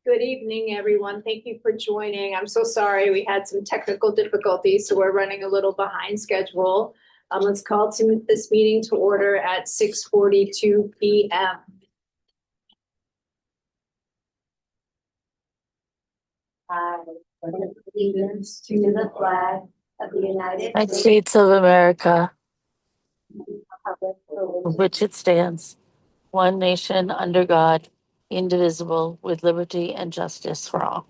Good evening, everyone. Thank you for joining. I'm so sorry we had some technical difficulties, so we're running a little behind schedule. Let's call this meeting to order at 6:42 p.m. I pledge allegiance to the flag of the United States of America, Republic for which it stands, one nation under God, indivisible, with liberty and justice for all.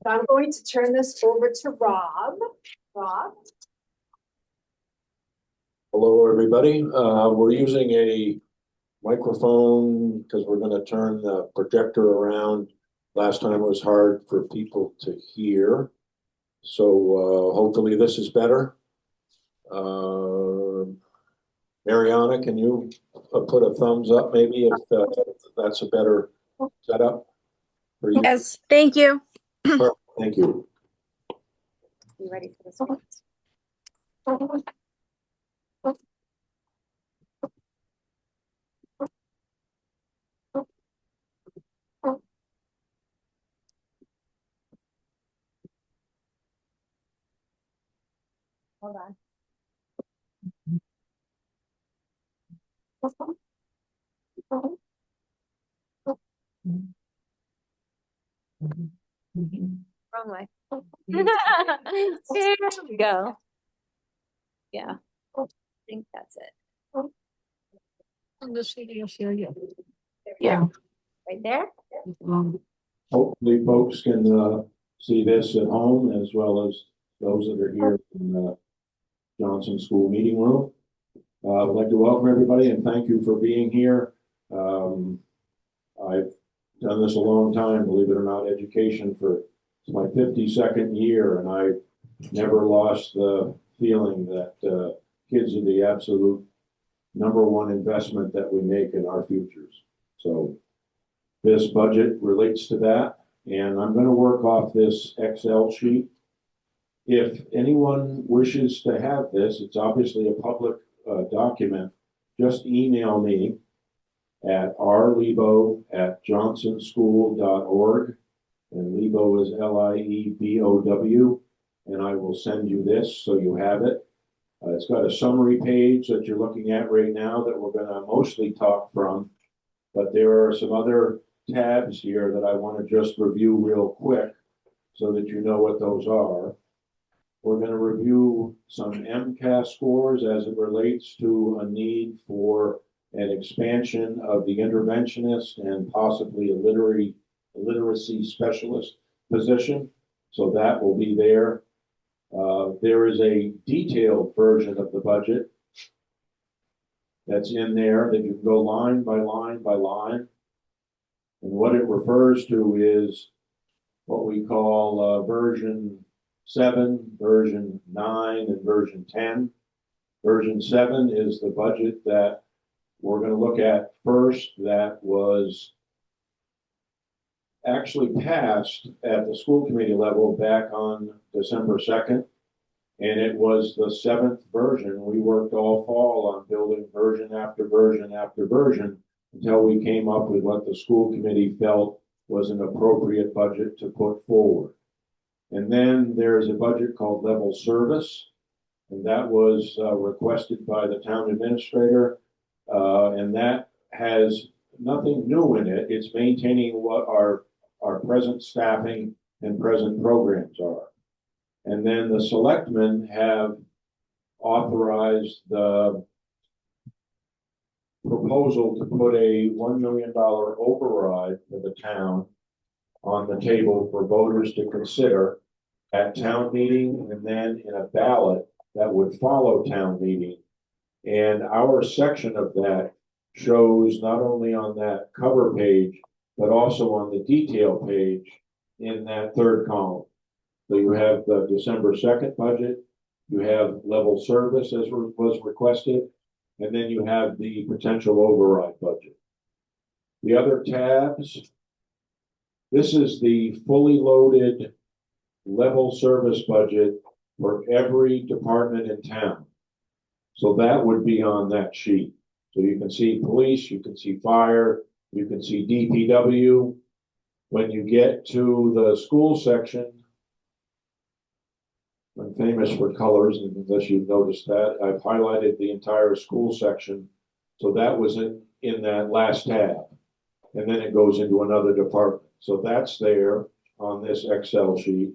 I'm going to turn this over to Rob. Rob? Hello, everybody. We're using a microphone because we're going to turn the projector around. Last time it was hard for people to hear. So hopefully this is better. Mariana, can you put a thumbs up maybe if that's a better setup for you? Yes, thank you. Thank you. You ready for this one? Hold on. Wrong way. There we go. Yeah, I think that's it. Yeah. Right there? Hopefully folks can see this at home as well as those that are here in the Johnson School Meeting Room. I'd like to welcome everybody and thank you for being here. I've done this a long time, believe it or not, education for my 52nd year, and I've never lost the feeling that kids are the absolute #1 investment that we make in our futures. So this budget relates to that, and I'm going to work off this Excel sheet. If anyone wishes to have this, it's obviously a public document. Just email me at rlebo@johnsonschool.org, and Lebo is Liebow, and I will send you this so you have it. It's got a summary page that you're looking at right now that we're going to mostly talk from, but there are some other tabs here that I want to just review real quick so that you know what those are. We're going to review some MCAS scores as it relates to a need for an expansion of the interventionist and possibly a literacy specialist position. So that will be there. There is a detailed version of the budget that's in there that you can go line by line by line. And what it refers to is what we call version 7, version 9, and version 10. Version 7 is the budget that we're going to look at first, that was actually passed at the school committee level back on December 2nd. And it was the 7th version. We worked all fall on building version after version after version until we came up with what the school committee felt was an appropriate budget to put forward. And then there's a budget called level service, and that was requested by the town administrator, and that has nothing new in it. It's maintaining what our present staffing and present programs are. And then the selectmen have authorized the proposal to put a $1 million override for the town on the table for voters to consider at town meeting and then in a ballot that would follow town meeting. And our section of that shows not only on that cover page, but also on the detail page in that third column. So you have the December 2nd budget, you have level service as was requested, and then you have the potential override budget. The other tabs, this is the fully loaded level service budget for every department in town. So that would be on that sheet. So you can see police, you can see fire, you can see DPW. When you get to the school section, I'm famous for colors, unless you've noticed that. I've highlighted the entire school section. So that was in that last tab. And then it goes into another department. So that's there on this Excel sheet.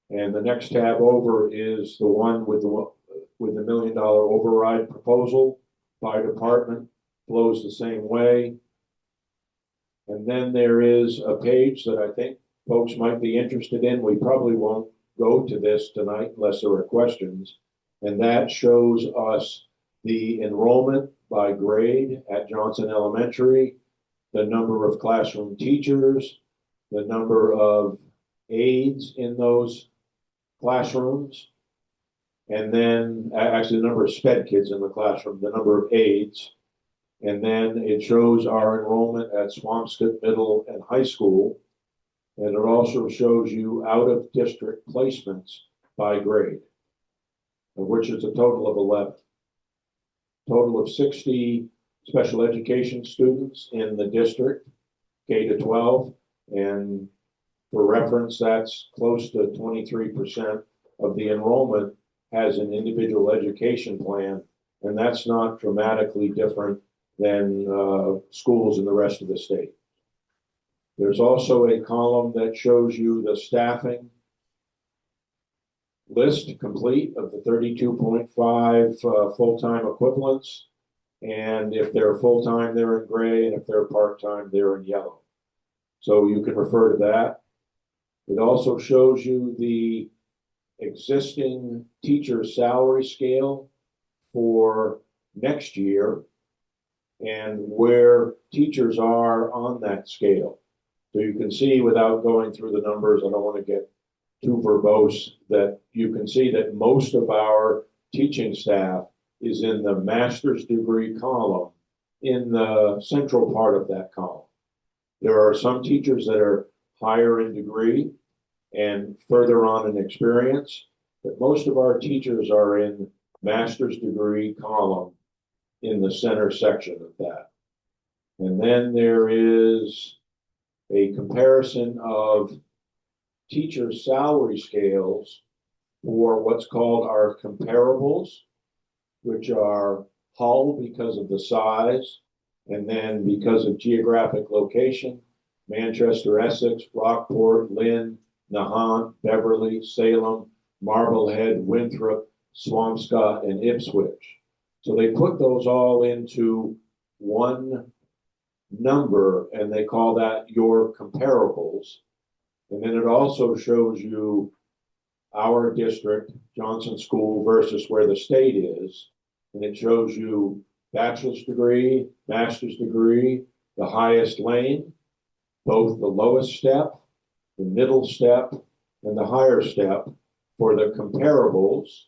And the next tab over is the one with the $1 million override proposal by department, flows the same way. And then there is a page that I think folks might be interested in. We probably won't go to this tonight unless there are questions. And that shows us the enrollment by grade at Johnson Elementary, the number of classroom teachers, the number of aides in those classrooms, and then actually the number of SPED kids in the classroom, the number of aides, and then it shows our enrollment at Swampscott Middle and High School, and it also shows you out of district placements by grade, of which is a total of 11. Total of 60 special education students in the district, K to 12, and for reference, that's close to 23% of the enrollment has an individual education plan, and that's not dramatically different than schools in the rest of the state. There's also a column that shows you the staffing list complete of the 32.5 full-time equivalents. And if they're full-time, they're in gray, and if they're part-time, they're in yellow. So you can refer to that. It also shows you the existing teacher salary scale for next year and where teachers are on that scale. So you can see, without going through the numbers, I don't want to get too verbose, that you can see that most of our teaching staff is in the master's degree column in the central part of that column. There are some teachers that are higher in degree and further on in experience, but most of our teachers are in master's degree column in the center section of that. And then there is a comparison of teacher salary scales for what's called our comparables, which are Hull because of the size, and then because of geographic location, Manchester, Essex, Rockport, Lynn, Nahant, Beverly, Salem, Marblehead, Winthrop, Swampscott, and Ipswich. So they put those all into one number, and they call that your comparables. And then it also shows you our district, Johnson School, versus where the state is. And it shows you bachelor's degree, master's degree, the highest lane, both the lowest step, the middle step, and the higher step for the comparables,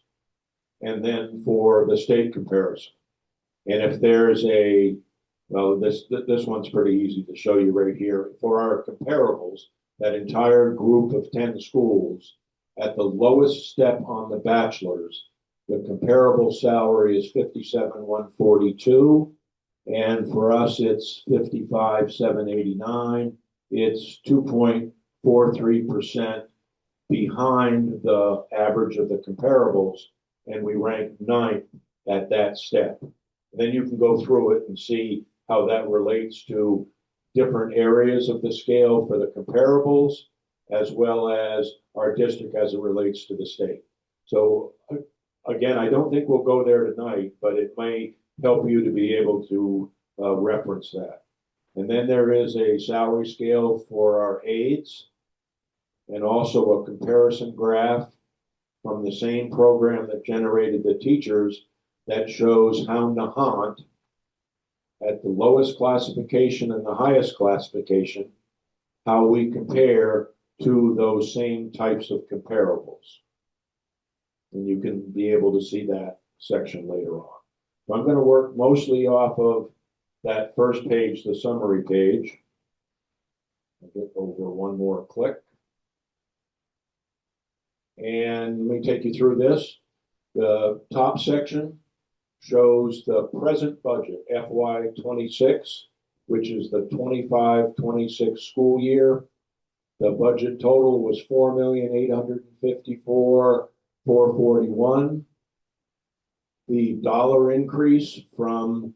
and then for the state comparison. And if there's a, well, this one's pretty easy to show you right here. For our comparables, that entire group of 10 schools, at the lowest step on the bachelor's, the comparable salary is $57,142, and for us it's $55,789. It's 2.43% behind the average of the comparables, and we rank 9th at that step. And then you can go through it and see how that relates to different areas of the scale for the comparables, as well as our district as it relates to the state. So again, I don't think we'll go there tonight, but it may help you to be able to reference that. And then there is a salary scale for our aides, and also a comparison graph from the same program that generated the teachers that shows how Nahant, at the lowest classification and the highest classification, how we compare to those same types of comparables. And you can be able to see that section later on. So I'm going to work mostly off of that first page, the summary page. I'll get over one more click. And let me take you through this. The top section shows the present budget, FY 26, which is the 25-26 school year. The budget total was 4,854,441. The dollar increase from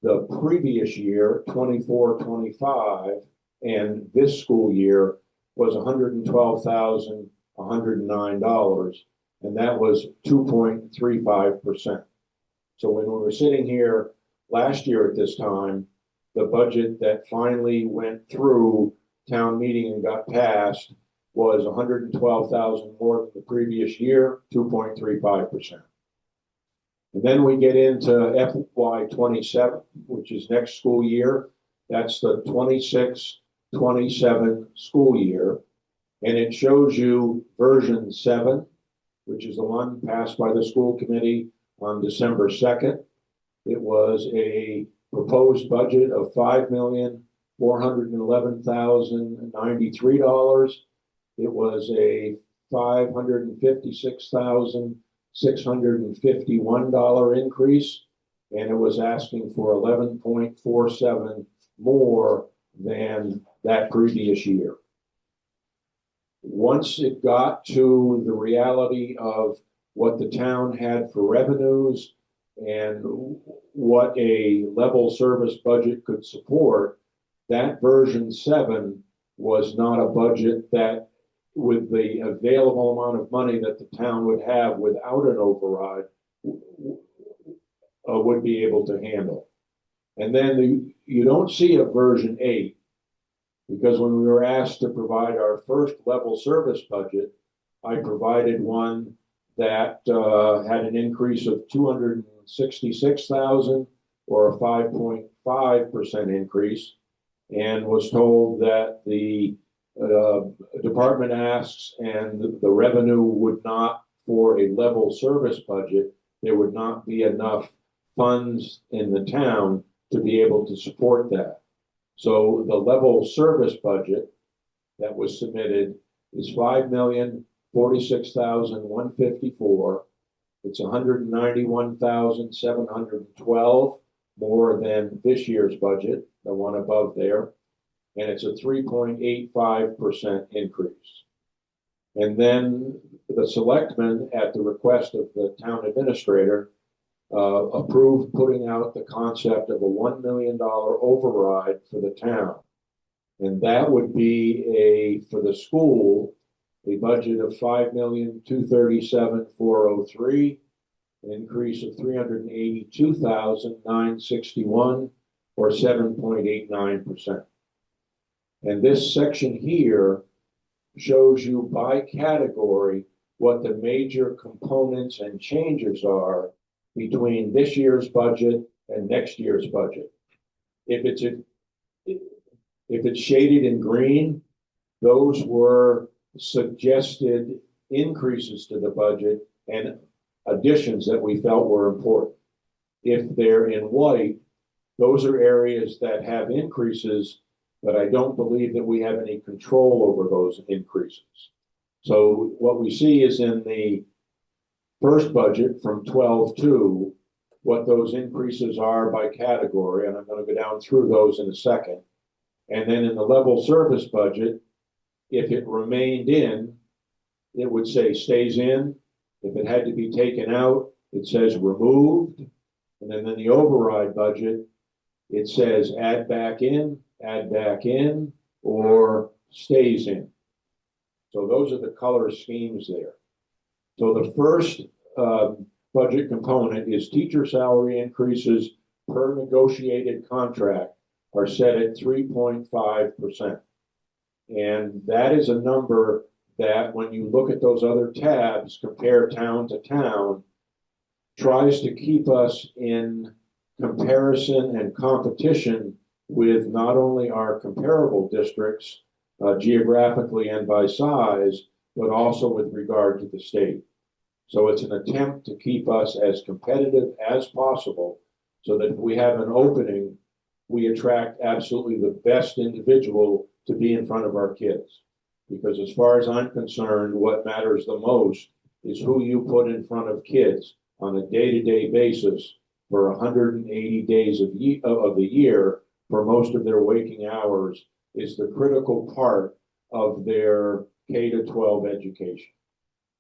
the previous year, 24-25, and this school year was $112,109, and that was 2.35%. So when we were sitting here last year at this time, the budget that finally went through town meeting and got passed was 112,000 more than the previous year, 2.35%. And then we get into FY 27, which is next school year. That's the 26-27 school year. And it shows you version 7, which is the one passed by the school committee on December 2nd. It was a proposed budget of $5,411,093. It was a $556,651 increase, and it was asking for 11.47 more than that previous year. Once it got to the reality of what the town had for revenues and what a level service budget could support, that version 7 was not a budget that, with the available amount of money that the town would have without an override, would be able to handle. And then you don't see a version 8, because when we were asked to provide our first level service budget, I provided one that had an increase of 266,000, or a 5.5% increase, and was told that the department asks and the revenue would not, for a level service budget, there would not be enough funds in the town to be able to support that. So the level service budget that was submitted is $5,046,154. It's $191,712 more than this year's budget, the one above there, and it's a 3.85% increase. And then the selectmen, at the request of the town administrator, approved putting out the concept of a $1 million override for the town. And that would be for the school, a budget of $5,237,403, an increase of $382,961, or 7.89%. And this section here shows you by category what the major components and changes are between this year's budget and next year's budget. If it's shaded in green, those were suggested increases to the budget and additions that we felt were important. If they're in white, those are areas that have increases, but I don't believe that we have any control over those increases. So what we see is in the first budget from 12-2, what those increases are by category, and I'm going to go down through those in a second. And then in the level service budget, if it remained in, it would say stays in. If it had to be taken out, it says removed. And then in the override budget, it says add back in, or stays in. So those are the color schemes there. So the first budget component is teacher salary increases per negotiated contract are set at 3.5%. And that is a number that, when you look at those other tabs, compare town to town, tries to keep us in comparison and competition with not only our comparable districts geographically and by size, but also with regard to the state. So it's an attempt to keep us as competitive as possible, so that if we have an opening, we attract absolutely the best individual to be in front of our kids. Because as far as I'm concerned, what matters the most is who you put in front of kids on a day-to-day basis for 180 days of the year for most of their waking hours is the critical part of their K to 12 education.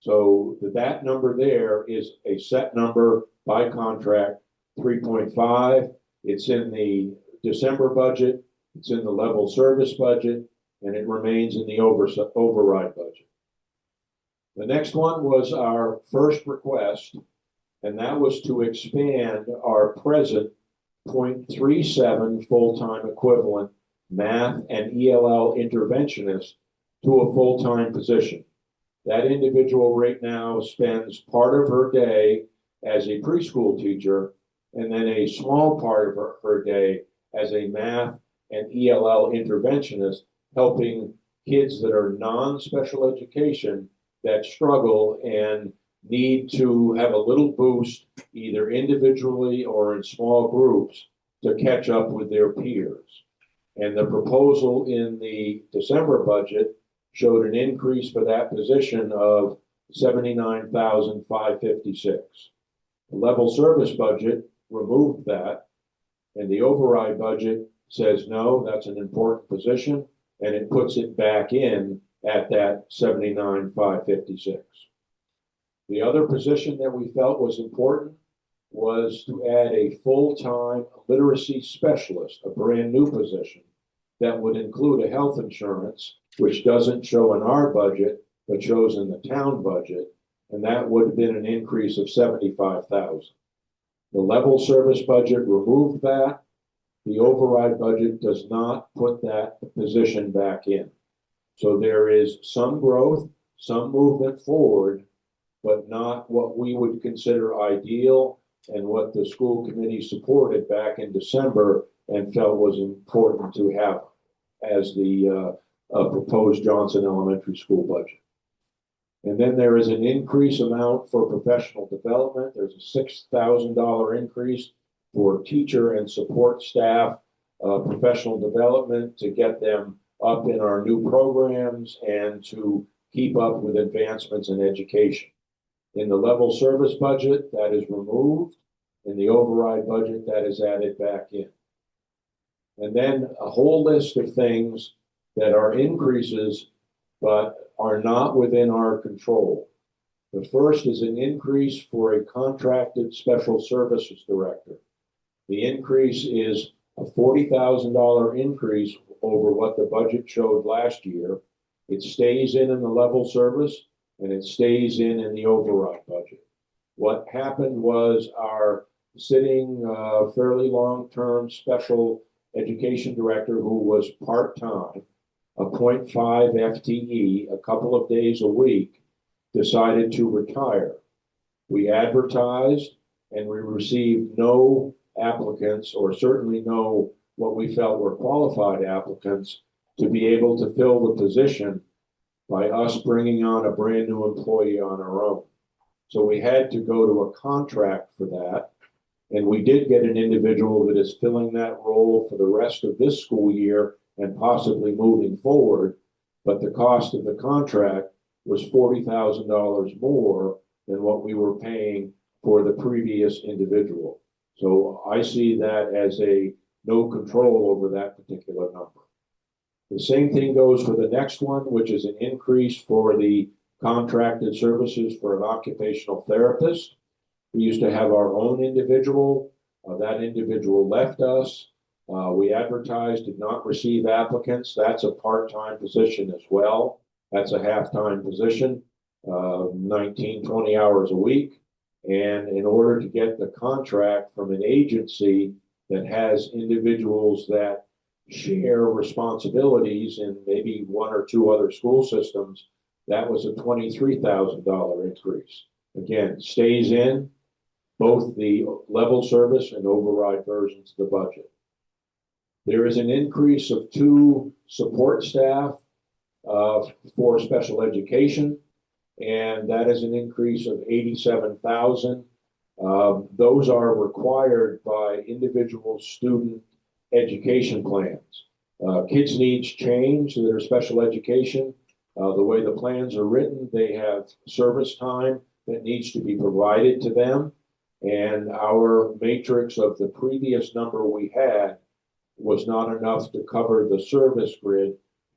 So that number there is a set number by contract, 3.5. It's in the December budget, it's in the level service budget, and it remains in the override budget. The next one was our first request, and that was to expand our present 0.37 full-time equivalent math and ELL interventionist to a full-time position. That individual right now spends part of her day as a preschool teacher and then a small part of her day as a math and ELL interventionist, helping kids that are non-special education that struggle and need to have a little boost either individually or in small groups to catch up with their peers. And the proposal in the December budget showed an increase for that position of $79,556. The level service budget removed that, and the override budget says no, that's an important position, and it puts it back in at that $79,556. The other position that we felt was important was to add a full-time literacy specialist, a brand new position that would include a health insurance, which doesn't show in our budget, but shows in the town budget, and that would have been an increase of $75,000. The level service budget removed that. The override budget does not put that position back in. So there is some growth, some movement forward, but not what we would consider ideal and what the school committee supported back in December and felt was important to have as the proposed Johnson Elementary School budget. And then there is an increase amount for professional development. There's a $6,000 increase for teacher and support staff professional development to get them up in our new programs and to keep up with advancements in education. In the level service budget, that is removed. In the override budget, that is added back in. And then a whole list of things that are increases but are not within our control. The first is an increase for a contracted special services director. The increase is a $40,000 increase over what the budget showed last year. It stays in the level service and it stays in the override budget. What happened was our sitting fairly long-term special education director who was part-time, a 0.5 FTE, a couple of days a week, decided to retire. We advertised and we received no applicants, or certainly no what we felt were qualified applicants, to be able to fill the position by us bringing on a brand new employee on our own. So we had to go to a contract for that. And we did get an individual that is filling that role for the rest of this school year and possibly moving forward. But the cost of the contract was $40,000 more than what we were paying for the previous individual. So I see that as a no control over that particular number. The same thing goes for the next one, which is an increase for the contracted services for an occupational therapist. We used to have our own individual. That individual left us. We advertised, did not receive applicants. That's a part-time position as well. That's a half-time position, 19, 20 hours a week. And in order to get the contract from an agency that has individuals that share responsibilities in maybe one or two other school systems, that was a $23,000 increase. Again, stays in both the level service and override versions of the budget. There is an increase of 2 support staff for special education, and that is an increase of $87,000. Those are required by individual student education plans. Kids' needs change to their special education. The way the plans are written, they have service time that needs to be provided to them. And our matrix of the previous number we had was not enough to cover the service grid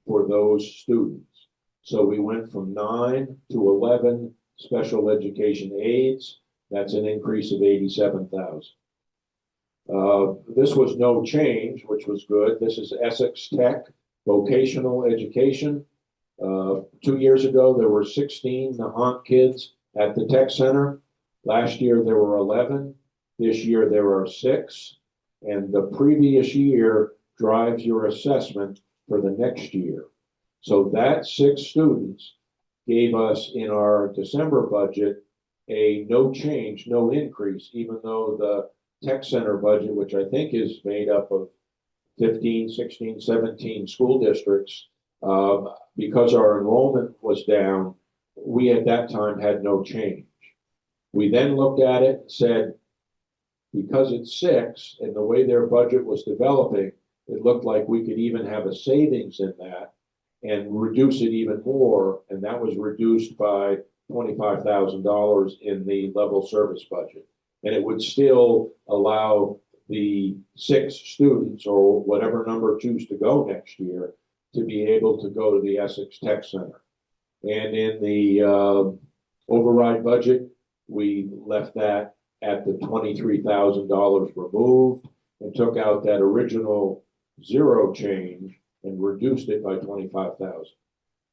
for those students. So we went from 9 to 11 special education aides. That's an increase of 87,000. This was no change, which was good. This is Essex Tech vocational education. 2 years ago, there were 16 Nahant kids at the tech center. Last year, there were 11. This year, there are 6. And the previous year drives your assessment for the next year. So that 6 students gave us in our December budget a no change, no increase, even though the tech center budget, which I think is made up of 15, 16, 17 school districts, because our enrollment was down, we at that time had no change. We then looked at it and said, because it's 6 and the way their budget was developing, it looked like we could even have a savings in that and reduce it even more. And that was reduced by $25,000 in the level service budget. And it would still allow the 6 students or whatever number choose to go next year to be able to go to the Essex Tech Center. And in the override budget, we left that at the $23,000 removed and took out that original 0 change and reduced it by 25,000.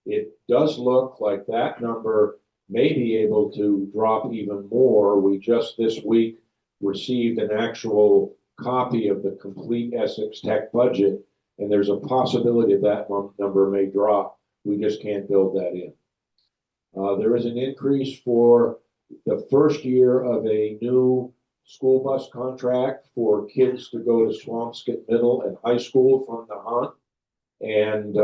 It does look like that number may be able to drop even more. We just this week received an actual copy of the complete Essex Tech budget, and there's a possibility that number may drop. We just can't build that in. There is an increase for the first year of a new school bus contract for kids to go to Swampscott Middle and High School from Nahant. And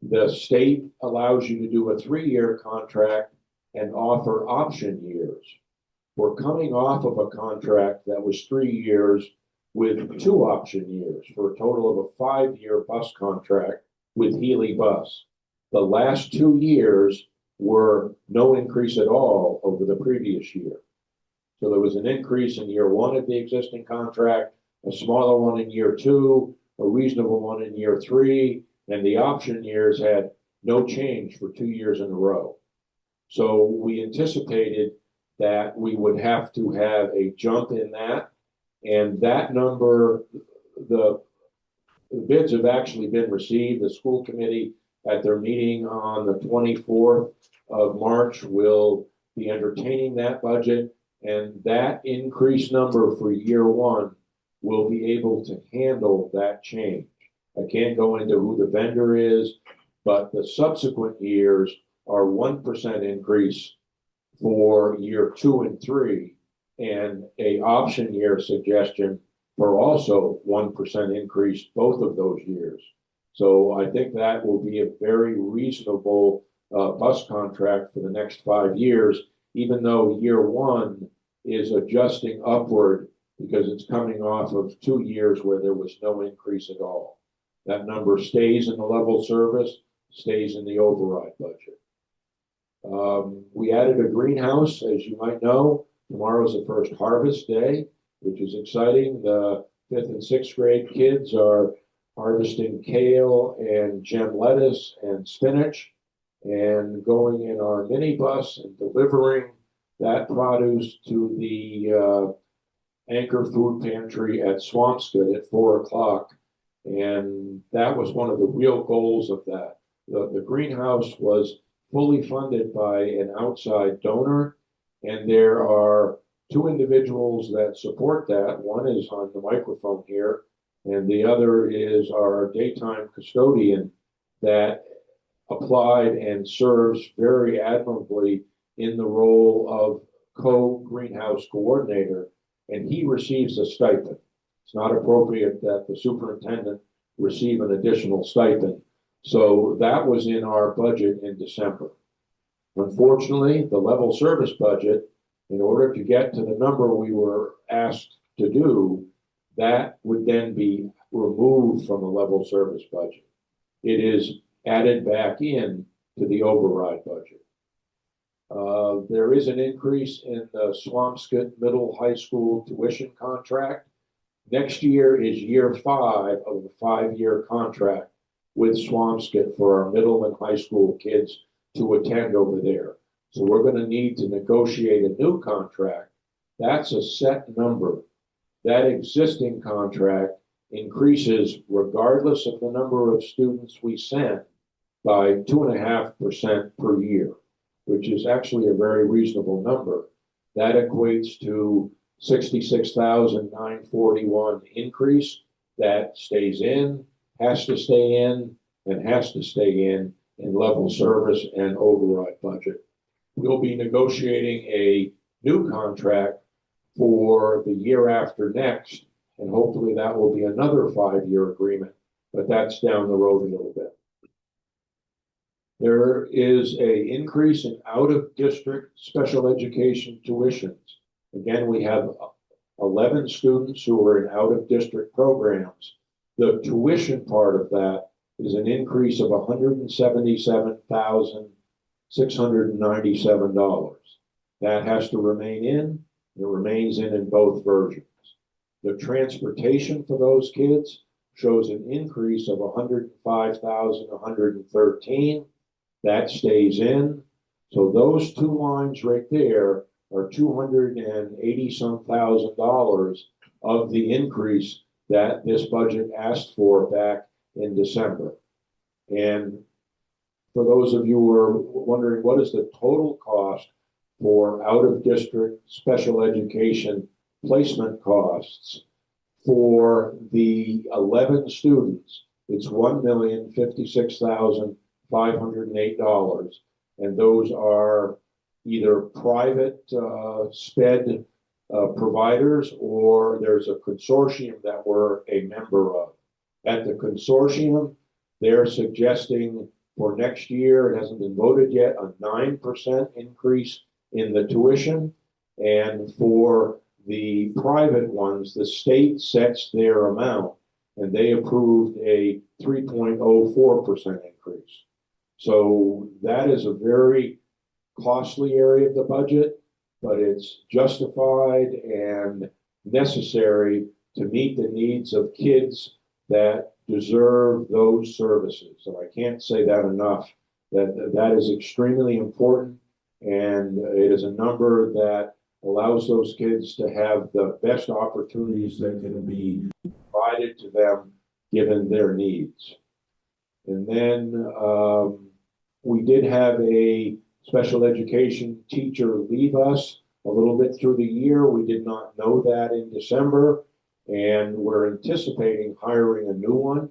the state allows you to do a 3-year contract and offer option years. We're coming off of a contract that was 3 years with 2 option years for a total of a 5-year bus contract with Healy Bus. The last 2 years were no increase at all over the previous year. So there was an increase in year 1 of the existing contract, a smaller one in year 2, a reasonable one in year 3, and the option years had no change for 2 years in a row. So we anticipated that we would have to have a jump in that, and that number, the bids have actually been received. The school committee at their meeting on the 24th of March will be entertaining that budget, and that increased number for year 1 will be able to handle that change. I can't go into who the vendor is, but the subsequent years are 1% increase for year 2 and 3, and a option year suggestion for also 1% increase both of those years. So I think that will be a very reasonable bus contract for the next 5 years, even though year 1 is adjusting upward because it's coming off of 2 years where there was no increase at all. That number stays in the level service, stays in the override budget. We added a greenhouse, as you might know. Tomorrow's the first harvest day, which is exciting. The 5th and 6th grade kids are harvesting kale and gem lettuce and spinach and going in our minibus and delivering that produce to the Anchor Food Pantry at Swampscott at 4 o'clock. And that was one of the real goals of that. The greenhouse was fully funded by an outside donor, and there are 2 individuals that support that. One is on the microphone here, and the other is our daytime custodian that applied and serves very admirably in the role of co-greenhouse coordinator, and he receives a stipend. It's not appropriate that the superintendent receive an additional stipend. So that was in our budget in December. Unfortunately, the level service budget, in order to get to the number we were asked to do, that would then be removed from the level service budget. It is added back in to the override budget. There is an increase in the Swampscott Middle High School tuition contract. Next year is year 5 of a 5-year contract with Swampscott for our middle and high school kids to attend over there. So we're going to need to negotiate a new contract. That's a set number. That existing contract increases regardless of the number of students we send by 2.5% per year, which is actually a very reasonable number. That equates to $66,941 increase that stays in, has to stay in, and has to stay in level service and override budget. We'll be negotiating a new contract for the year after next, and hopefully that will be another 5-year agreement, but that's down the road a little bit. There is an increase in out-of-district special education tuitions. Again, we have 11 students who are in out-of-district programs. The tuition part of that is an increase of $177,697. That has to remain in. It remains in both versions. The transportation for those kids shows an increase of $105,113. That stays in. So those two lines right there are $280-some thousand of the increase that this budget asked for back in December. And for those of you who are wondering what is the total cost for out-of-district special education placement costs for the 11 students, it's $1,056,508, and those are either private SPED providers, or there's a consortium that we're a member of. At the consortium, they're suggesting for next year, it hasn't been voted yet, a 9% increase in the tuition. And for the private ones, the state sets their amount, and they approved a 3.04% increase. So that is a very costly area of the budget, but it's justified and necessary to meet the needs of kids that deserve those services. And I can't say that enough, that is extremely important, and it is a number that allows those kids to have the best opportunities that can be provided to them given their needs. And then we did have a special education teacher leave us a little bit through the year. We did not know that in December, and we're anticipating hiring a new one.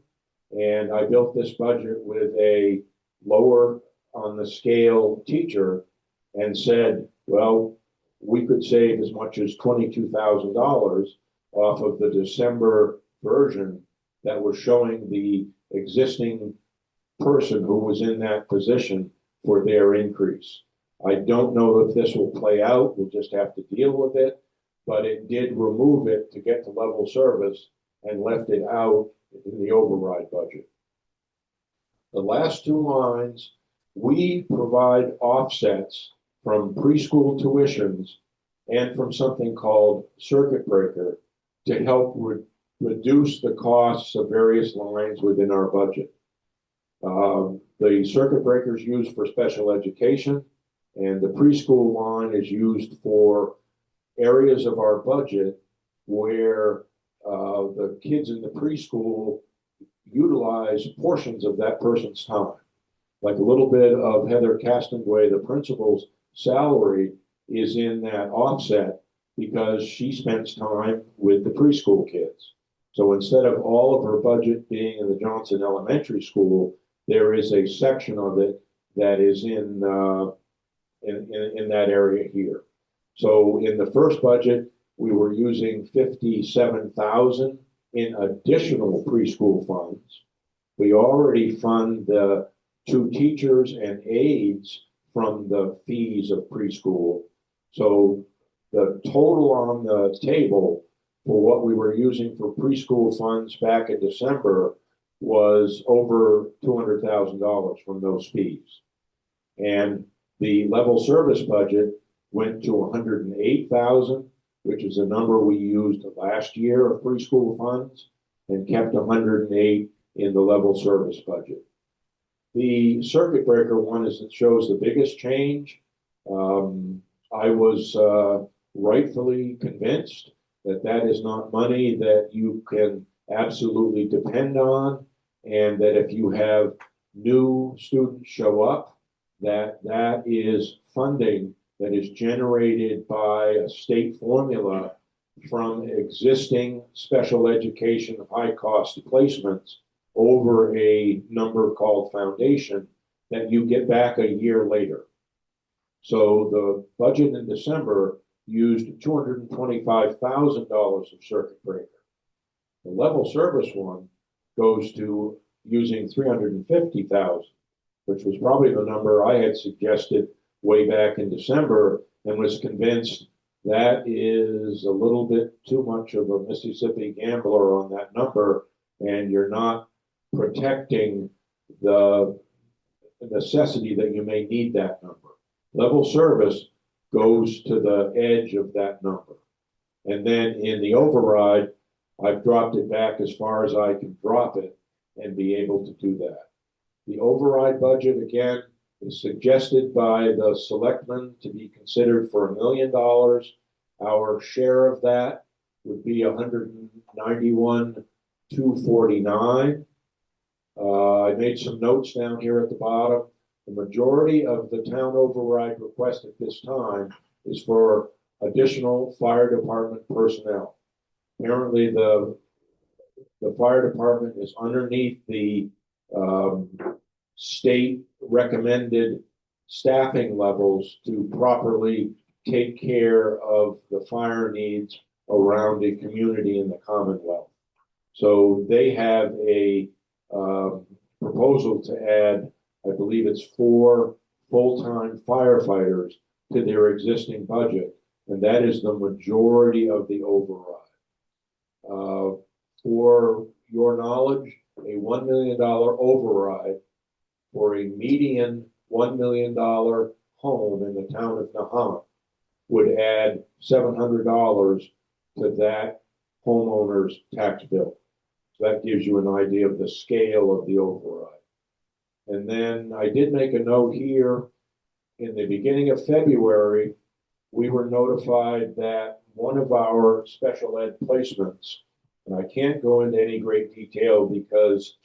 And I built this budget with a lower on the scale teacher and said, well, we could save as much as $22,000 off of the December version that was showing the existing person who was in that position for their increase. I don't know if this will play out. We'll just have to deal with it, but it did remove it to get to level service and left it out in the override budget. The last two lines, we provide offsets from preschool tuitions and from something called circuit breaker to help reduce the costs of various lines within our budget. The circuit breaker is used for special education, and the preschool line is used for areas of our budget where the kids in the preschool utilize portions of that person's time. Like a little bit of Heather Castonguay, the principal's salary is in that offset because she spends time with the preschool kids. So instead of all of her budget being in the Johnson Elementary School, there is a section of it that is in that area here. So in the first budget, we were using $57,000 in additional preschool funds. We already fund the 2 teachers and aides from the fees of preschool. So the total on the table for what we were using for preschool funds back in December was over $200,000 from those fees. And The level service budget went to 108,000, which is a number we used last year of preschool funds, and kept 108 in the level service budget. The circuit breaker one is that shows the biggest change. I was rightfully convinced that that is not money that you can absolutely depend on, and that if you have new students show up, that is funding that is generated by a state formula from existing special education high-cost placements over a number called foundation that you get back a year later. So the budget in December used $225,000 of circuit breaker. The level service one goes to using $350,000, which was probably the number I had suggested way back in December, and was convinced that is a little bit too much of a Mississippi gambler on that number, and you're not protecting the necessity that you may need that number. Level service goes to the edge of that number. And then in the override, I've dropped it back as far as I can drop it and be able to do that. The override budget, again, is suggested by the selectmen to be considered for $1 million. Our share of that would be $191,249. I made some notes down here at the bottom. The majority of the town override request at this time is for additional fire department personnel. Apparently, the fire department is underneath the state recommended staffing levels to properly take care of the fire needs around the community in the Commonwealth. So they have a proposal to add, I believe it's 4 full-time firefighters to their existing budget, and that is the majority of the override. For your knowledge, a $1 million override for a median $1 million home in the town of Nahant would add $700 to that homeowner's tax bill. So that gives you an idea of the scale of the override. And then I did make a note here, in the beginning of February, we were notified that one of our special ed placements, and I can't go into any great detail because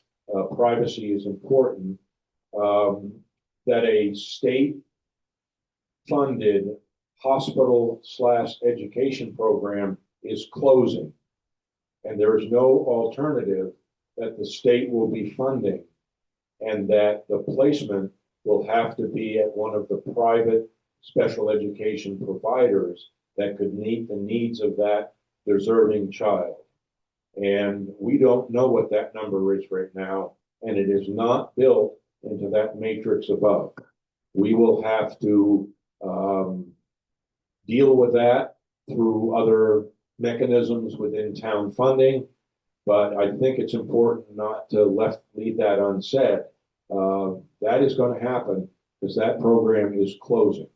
privacy is important, that a state-funded hospital/education program is closing. And there is no alternative that the state will be funding, and that the placement will have to be at one of the private special education providers that could meet the needs of that deserving child. And we don't know what that number is right now, and it is not built into that matrix above. We will have to deal with that through other mechanisms within town funding, but I think it's important not to leave that unsaid. That is going to happen because that program is closing,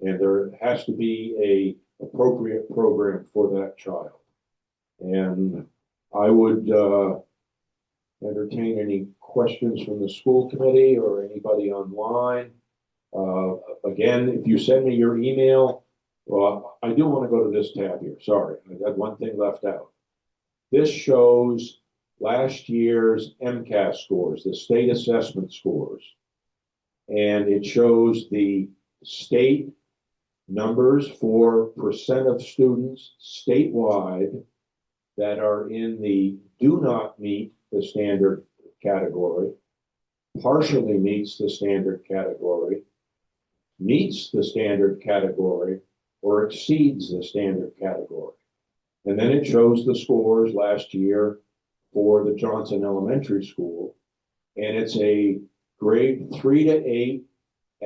and there has to be a appropriate program for that child. And I would entertain any questions from the school committee or anybody online. Again, if you send me your email, well, I do want to go to this tab here. Sorry, I got one thing left out. This shows last year's MCAS scores, the state assessment scores. And it shows the state numbers for percent of students statewide that are in the do not meet the standard category, partially meets the standard category, meets the standard category, or exceeds the standard category. And then it shows the scores last year for the Johnson Elementary School, and it's a grade 3 to 8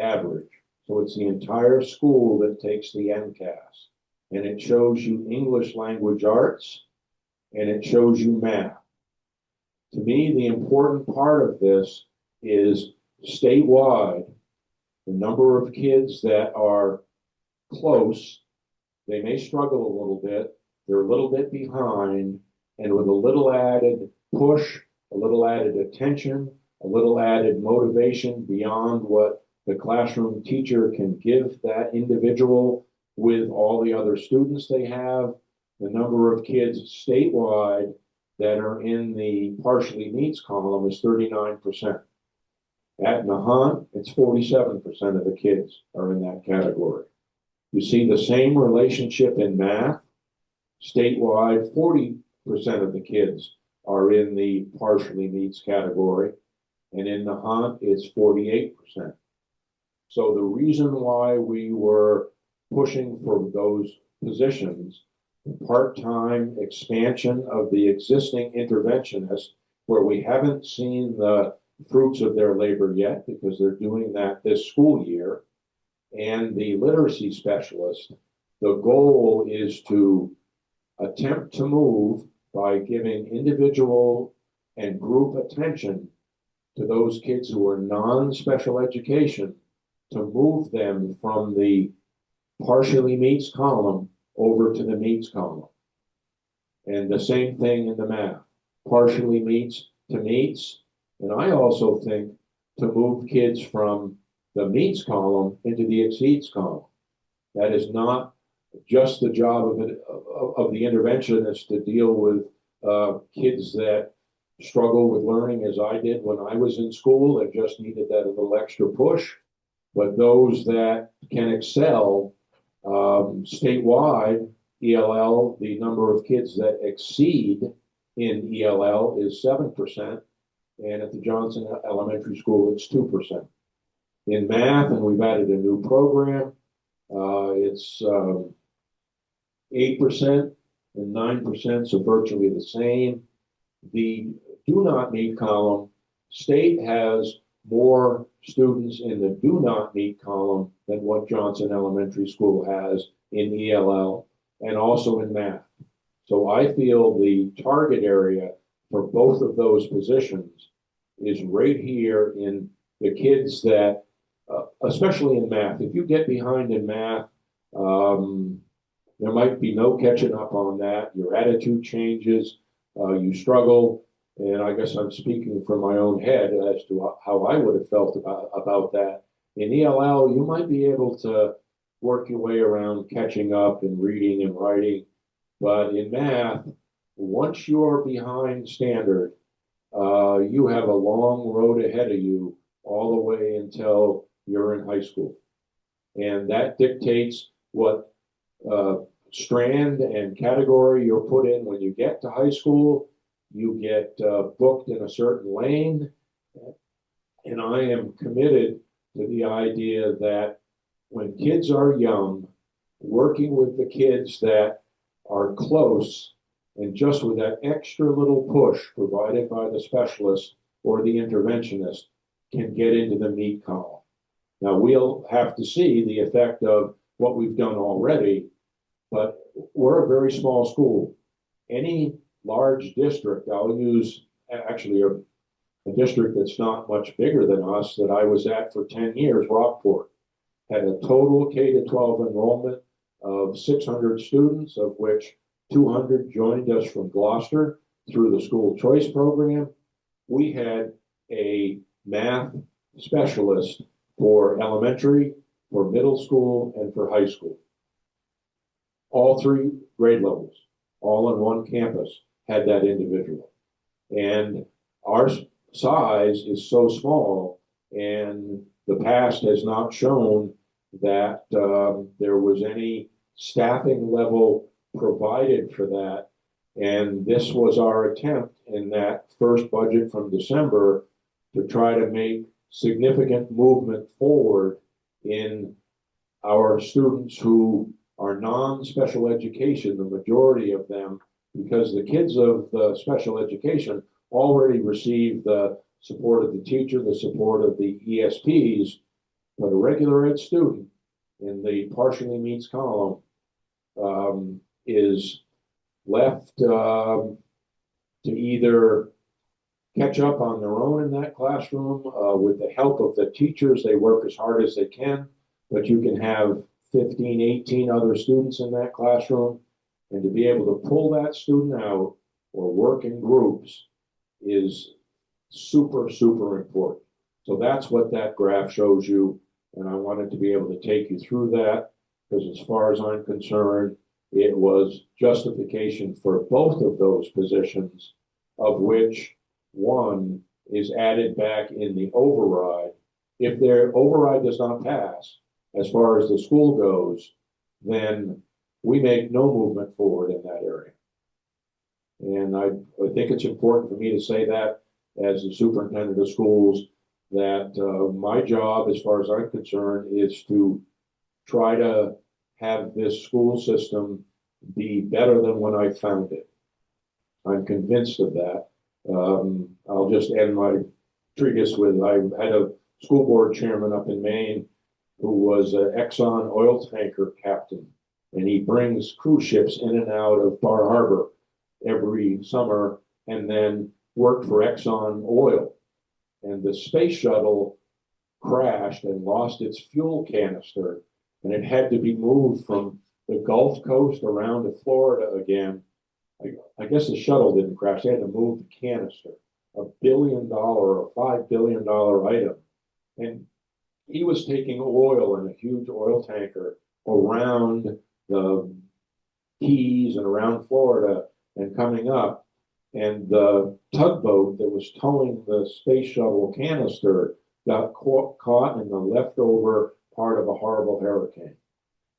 average. So it's the entire school that takes the MCAS. And it shows you English language arts, and it shows you math. To me, the important part of this is statewide, the number of kids that are close, they may struggle a little bit, they're a little bit behind, and with a little added push, a little added attention, a little added motivation beyond what the classroom teacher can give that individual with all the other students they have, the number of kids statewide that are in the partially needs column is 39%. At Nahant, it's 47% of the kids are in that category. You see the same relationship in math. Statewide, 40% of the kids are in the partially needs category, and in Nahant, it's 48%. So the reason why we were pushing for those positions, part-time expansion of the existing interventionists, where we haven't seen the fruits of their labor yet because they're doing that this school year, and the literacy specialist, the goal is to attempt to move by giving individual and group attention to those kids who are non-special education, to move them from the partially meets column over to the meets column. And the same thing in the math, partially meets to meets. And I also think to move kids from the meets column into the exceeds column. That is not just the job of the interventionist to deal with kids that struggle with learning as I did when I was in school and just needed that little extra push. But those that can excel statewide, ELL, the number of kids that exceed in ELL is 7%. And at the Johnson Elementary School, it's 2%. In math, and we've added a new program, it's 8% and 9%, so virtually the same. The do not meet column, state has more students in the do not meet column than what Johnson Elementary School has in ELL and also in math. So I feel the target area for both of those positions is right here in the kids that, especially in math, if you get behind in math, there might be no catching up on that. Your attitude changes, you struggle, and I guess I'm speaking from my own head as to how I would have felt about that. In ELL, you might be able to work your way around catching up and reading and writing, but in math, once you're behind standard, you have a long road ahead of you all the way until you're in high school. And that dictates what strand and category you're put in when you get to high school. You get booked in a certain lane. And I am committed to the idea that when kids are young, working with the kids that are close, and just with that extra little push provided by the specialist or the interventionist, can get into the meet column. Now, we'll have to see the effect of what we've done already, but we're a very small school. Any large district, I'll use actually a district that's not much bigger than us that I was at for 10 years, Rockport, had a total K-12 enrollment of 600 students, of which 200 joined us from Gloucester through the school choice program. We had a math specialist for elementary, for middle school, and for high school. All three grade levels, all on one campus, had that individual. And our size is so small, and the past has not shown that there was any staffing level provided for that. And this was our attempt in that first budget from December to try to make significant movement forward in our students who are non-special education, the majority of them, because the kids of the special education already receive the support of the teacher, the support of the ESPs, but a regular ed student in the partially meets column is left to either catch up on their own in that classroom. With the help of the teachers, they work as hard as they can, but you can have 15, 18 other students in that classroom. And to be able to pull that student out or work in groups is super, super important. So that's what that graph shows you. And I wanted to be able to take you through that because as far as I'm concerned, it was justification for both of those positions, of which one is added back in the override. If their override does not pass, as far as the school goes, then we make no movement forward in that area. And I think it's important for me to say that as the superintendent of schools, that my job, as far as I'm concerned, is to try to have this school system be better than when I found it. I'm convinced of that. I'll just end my treatise with, I had a school board chairman up in Maine who was an Exxon oil tanker captain, and he brings cruise ships in and out of Bar Harbor every summer, and then worked for Exxon Oil. And the space shuttle crashed and lost its fuel canister, and it had to be moved from the Gulf Coast around to Florida again. I guess the shuttle didn't crash. They had to move the canister, $1 billion or $5 billion item. And he was taking oil in a huge oil tanker around the Keys and around Florida and coming up. And the tugboat that was towing the space shuttle canister got caught in the leftover part of a horrible hurricane.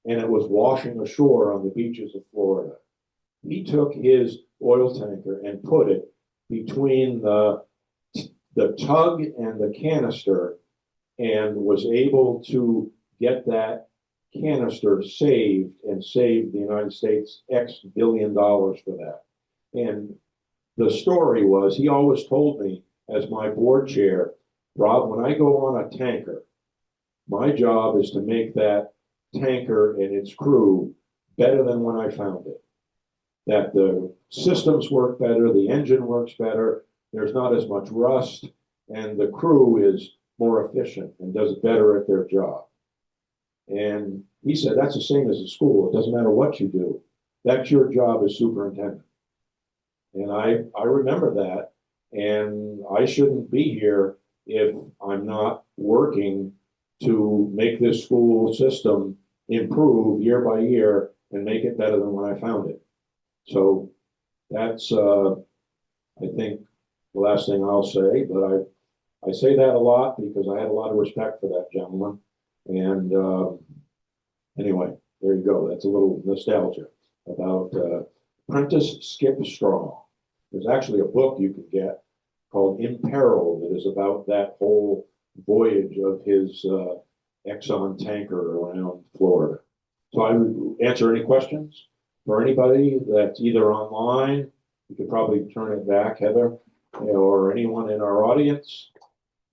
And it was washing ashore on the beaches of Florida. He took his oil tanker and put it between the tug and the canister and was able to get that canister saved and saved the United States X billion dollars for that. And the story was, he always told me as my board chair, Rob, when I go on a tanker, my job is to make that tanker and its crew better than when I found it. That the systems work better, the engine works better, there's not as much rust, and the crew is more efficient and does better at their job. And he said, that's the same as a school. It doesn't matter what you do. That's your job as superintendent. And I remember that, and I shouldn't be here if I'm not working to make this school system improve year by year and make it better than when I found it. So that's, I think, the last thing I'll say, but I say that a lot because I had a lot of respect for that gentleman. And anyway, there you go. That's a little nostalgia about Prentice Skip Strong. There's actually a book you can get called Imperiled that is about that whole voyage of his Exxon tanker around Florida. So I would answer any questions for anybody that's either online. You could probably turn it back, Heather, or anyone in our audience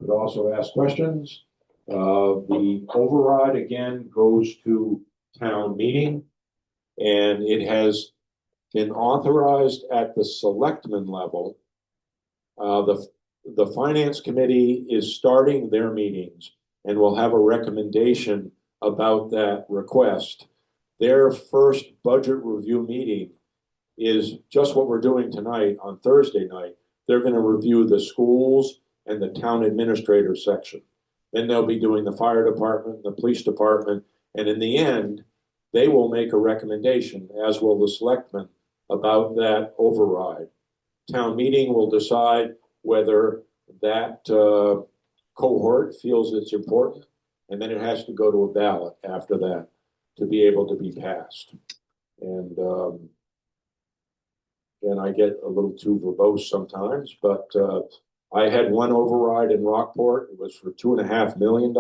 could also ask questions. The override again goes to town meeting, and it has been authorized at the selectman level. The finance committee is starting their meetings and will have a recommendation about that request. Their first budget review meeting is just what we're doing tonight on Thursday night. They're going to review the schools and the town administrator section. Then they'll be doing the fire department, the police department, and in the end, they will make a recommendation, as will the selectmen, about that override. Town meeting will decide whether that cohort feels it's important, and then it has to go to a ballot after that to be able to be passed. And I get a little too verbose sometimes, but I had one override in Rockport. It was for $2.5 million.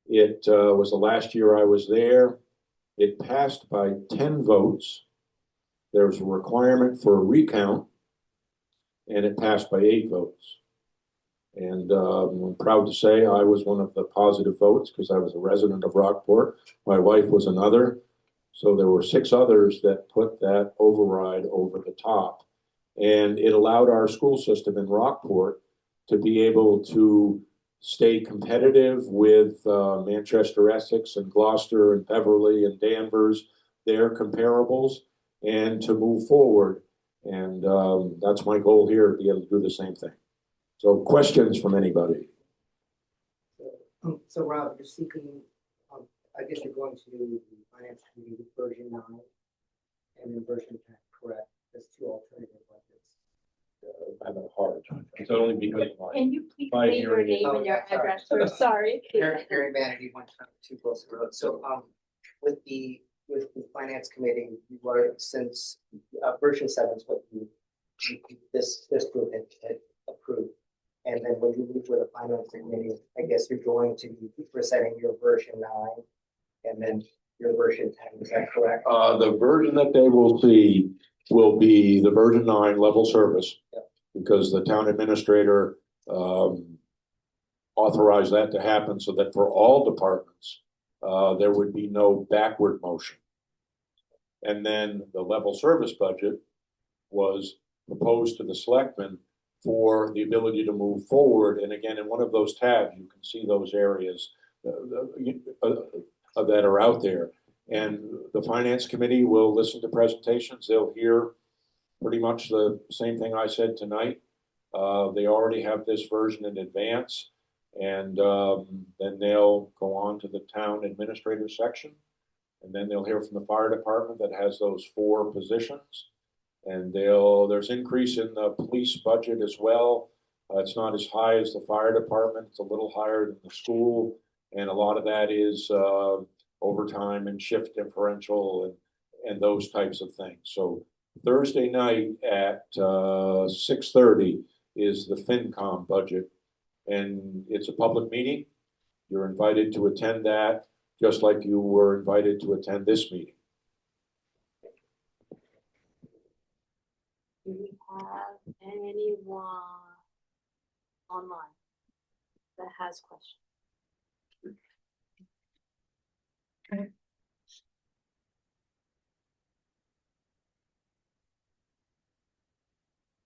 It was the last year I was there. It passed by 10 votes. There was a requirement for a recount, and it passed by 8 votes. And I'm proud to say I was one of the positive votes because I was a resident of Rockport. My wife was another. So there were 6 others that put that override over the top. And it allowed our school system in Rockport to be able to stay competitive with Manchester, Essex, and Gloucester, and Beverly, and Danvers, their comparables, and to move forward. And that's my goal here, to be able to do the same thing. So questions from anybody? So Rob, you're seeking, I guess you're going to the finance committee version 9 and then version 10, correct? There's two alternative budgets. I'm having a hard time. It's only because of my. Can you please By say your hearing name it. and your Oh, yeah, address? sorry. We're sorry. Harry Vanity, 122 Wilson Road. So, with the finance committee, you were, since version 7 is what this group had approved. And then when you move with the finance committee, I guess you're going to be presenting your version 9 and then your version 10, is that correct? The version that they will see will be the version 9 level service. Yep. Because the town administrator authorized that to happen so that for all departments, there would be no backward motion. And then the level service budget was proposed to the selectmen for the ability to move forward. And again, in one of those tabs, you can see those areas that are out there. And the finance committee will listen to presentations. They'll hear pretty much the same thing I said tonight. They already have this version in advance. And then they'll go on to the town administrator section. And then they'll hear from the fire department that has those 4 positions. And there's increase in the police budget as well. It's not as high as the fire department. It's a little higher than the school. And a lot of that is overtime and shift differential and those types of things. So Thursday night at 6:30 is the FinCom budget. And it's a public meeting. You're invited to attend that, just like you were invited to attend this meeting. Do we have anyone online that has questions?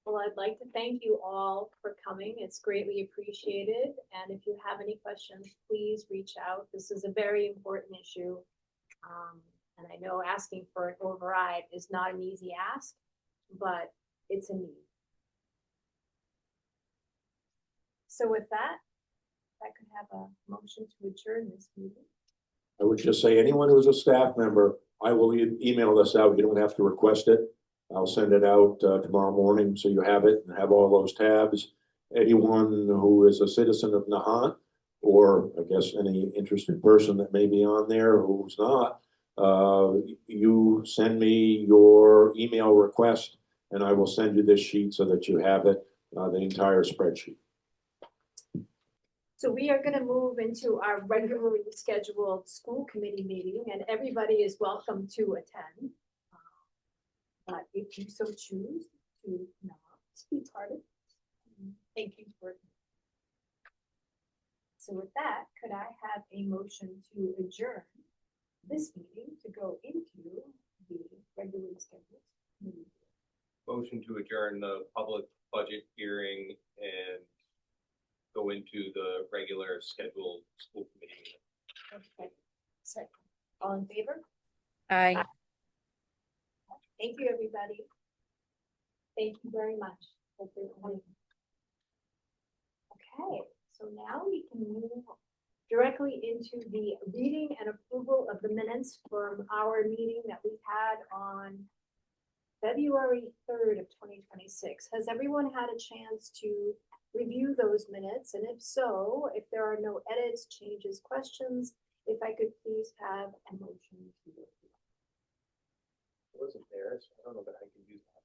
Well, I'd like to thank you all for coming. It's greatly appreciated. And if you have any questions, please reach out. This is a very important issue. And I know asking for an override is not an easy ask, but it's a need. So with that, I could have a motion to adjourn this meeting. I would just say anyone who's a staff member, I will email this out. You don't have to request it. I'll send it out tomorrow morning so you have it and have all those tabs. Anyone who is a citizen of Nahant, or I guess any interested person that may be on there who's not, you send me your email request and I will send you this sheet so that you have it, the entire spreadsheet. So we are going to move into our regularly scheduled school committee meeting, and everybody is welcome to attend. But if you so choose to not be part of it, thank you for it. So with that, could I have a motion to adjourn this meeting to go into the regularly scheduled meeting? Motion to adjourn the public budget hearing and go into the regular scheduled school committee meeting. Okay, second. All in favor? Aye. Thank you, everybody. Thank you very much. Hope you're coming. Okay, so now we can move directly into the reading and approval of the minutes from our meeting that we had on February 3rd of 2026. Has everyone had a chance to review those minutes? And if so, if there are no edits, changes, questions, if I could please have a motion to approve. It wasn't there, so I don't know that I can do that.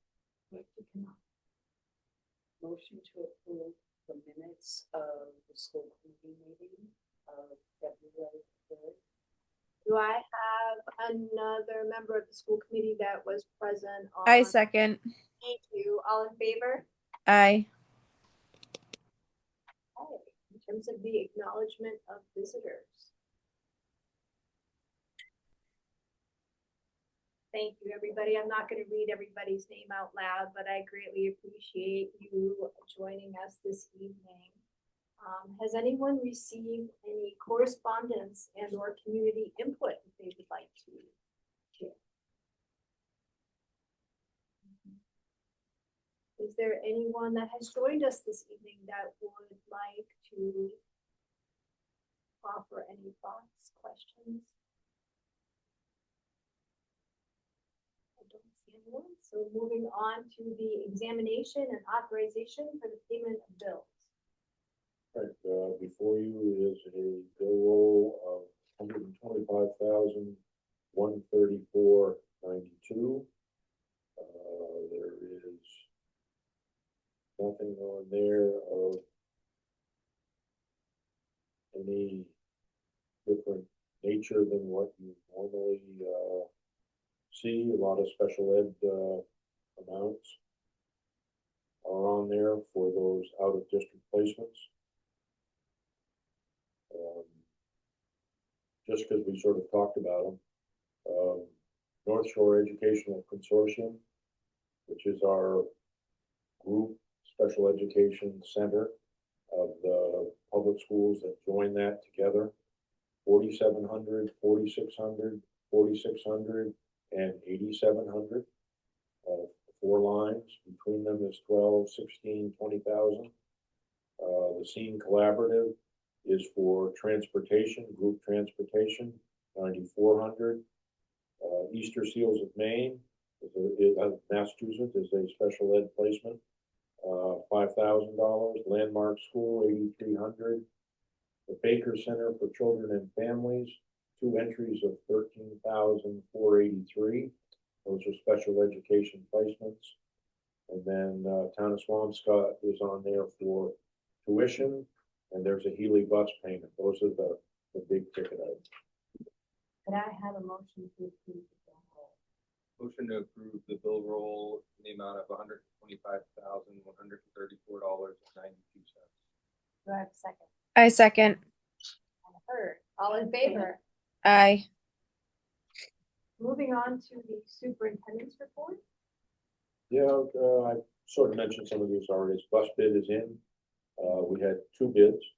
Motion to approve the minutes of the school committee meeting of February 3rd. Do I have another member of the school committee that was present on? I second. Thank you. All in favor? Aye. Okay. In terms of the acknowledgement of visitors. Thank you, everybody. I'm not going to read everybody's name out loud, but I greatly appreciate you joining us this evening. Has anyone received any correspondence and or community input that they would like to share? Is there anyone that has joined us this evening that would like to offer any thoughts, questions? I don't see anyone. So moving on to the examination and authorization for the payment of bills. Right, before you is a bill roll of $125,134.92. There is nothing on there of any different nature than what you normally see. A lot of special ed amounts are on there for those out of district placements. Just because we sort of talked about them. North Shore Educational Consortium, which is our group special education center of the public schools that join that together. 4,700, 4,600, 4,600, and 8,700. 4 lines. Between them is 12, 16, 20,000. The Scene Collaborative is for transportation, group transportation, 9,400. Easter Seals of Maine, Massachusetts, is a special ed placement, $5,000. Landmark School, 8,300. The Baker Center for Children and Families, 2 entries of 13,483. Those are special education placements. And then Town of Swampscott is on there for tuition, and there's a Healy bus payment. Those are the big ticket items. Could I have a motion to approve the bill roll? Motion to approve the bill roll in the amount of $125,134.92. Do I have a second? I second. And heard. All in favor? Aye. Moving on to the superintendent's report. Yeah, I sort of mentioned some of these already. Bus bid is in. We had 2 bids.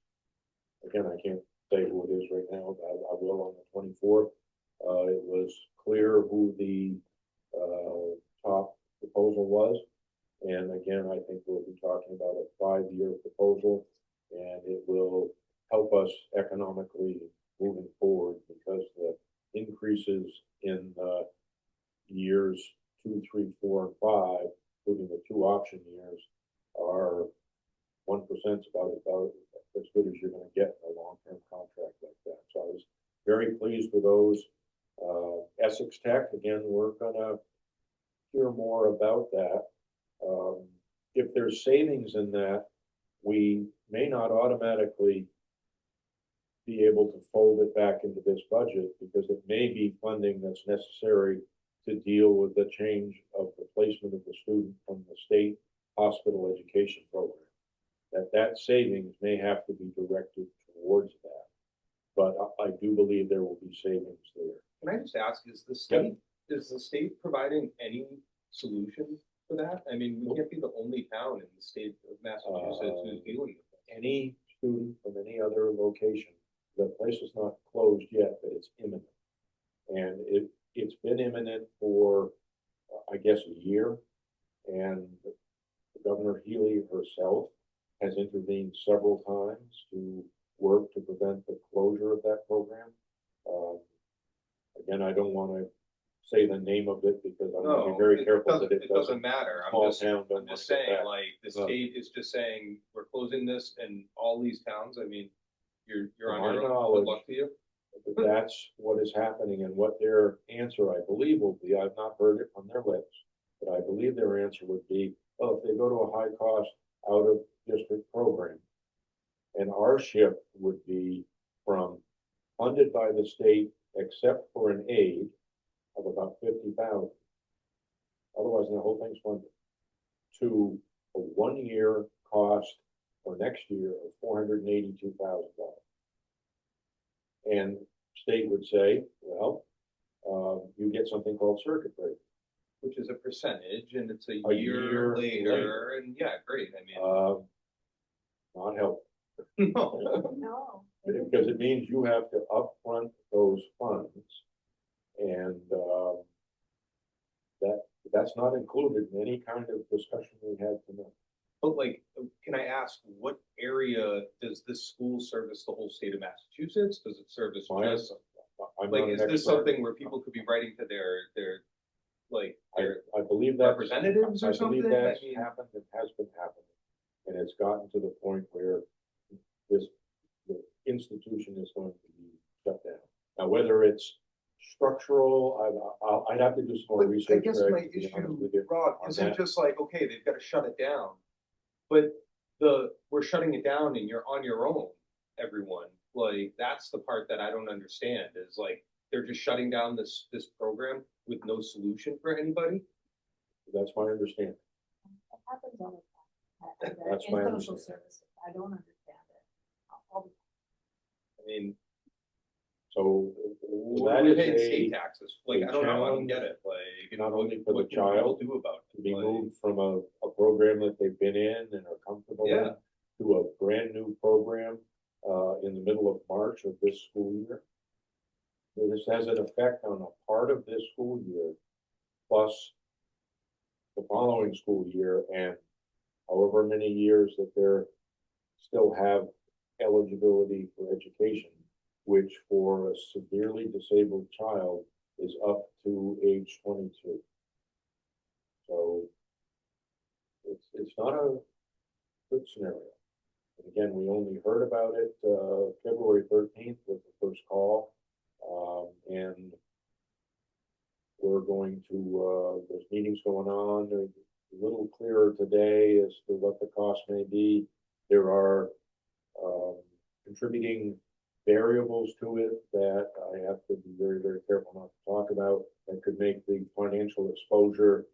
Again, I can't say who it is right now, but I will on the 24th. It was clear who the top proposal was. And again, I think we'll be talking about a 5-year proposal, and it will help us economically moving forward because the increases in years 2, 3, 4, and 5, including the 2 option years, are 1% about as good as you're going to get in a long-term contract like that. So I was very pleased with those. Essex Tech, again, we're going to hear more about that. If there's savings in that, we may not automatically be able to fold it back into this budget because it may be funding that's necessary to deal with the change of the placement of the student from the state hospital education program. That savings may have to be directed towards that, but I do believe there will be savings there. Can I just ask, is the state providing any solution for that? I mean, we can't be the only town in the state of Massachusetts who's dealing with it. Any student from any other location, the place is not closed yet, but it's imminent. And it's been imminent for, I guess, a year. And Governor Healy herself has intervened several times to work to prevent the closure of that program. Again, I don't want to say the name of it because I'm going to be very careful that it doesn't matter. I'm just saying, like, the state is just saying, we're closing this in all these towns. I mean, you're on your own. Good luck to you. That's what is happening, and what their answer, I believe, will be. I've not heard it from their lips, but I believe their answer would be, well, if they go to a high cost out of district program, and our shift would be from funded by the state except for an aid of about 50,000. Otherwise, the whole thing's funded, to a 1-year cost for next year of $482,000. And state would say, well, you get something called circuit breaker. Which is a percentage and it's a A year year later later. and yeah, great. I mean, Not helpful, no. No. because it means you have to upfront those funds. And, that's not included in any kind of discussion we had tonight. But like, can I ask, what area does this school service the whole state of Massachusetts? Does it service just, I'm like, not an is this expert. something where people could be writing to like, their I believe that representatives or I believe something? that's I mean- happened and has been happening. And it's gotten to the point where the institution is going to be shut down. Now, whether it's structural, I'd have to do some more But I research. guess Greg, my to be honest issue, with you, Rob, on isn't that. just like, okay, they've got to shut it down. But we're shutting it down and you're on your own, everyone. Like, that's the part that I don't understand is like, they're just shutting down this program with no solution for anybody. That's my understanding. It happens all the time. That's In my social understanding. services, I don't understand it. All the I mean, So we're that is paying state a, taxes. Like, a I don't know, I don't challenge, get it. Like, not only for the what can people child do about to it? be Like, moved from a program that they've been in and are comfortable in Yeah. to a brand new program in the middle of March of this school year. This has an effect on a part of this school year, plus the following school year, and however many years that they're still have eligibility for education, which for a severely disabled child is up to age 22. So it's not a good scenario. And again, we only heard about it February 13th was the first call, and we're going to there's meetings going on. They're a little clearer today as to what the cost may be. There are contributing variables to it that I have to be very, very careful not to talk about that could make the financial exposure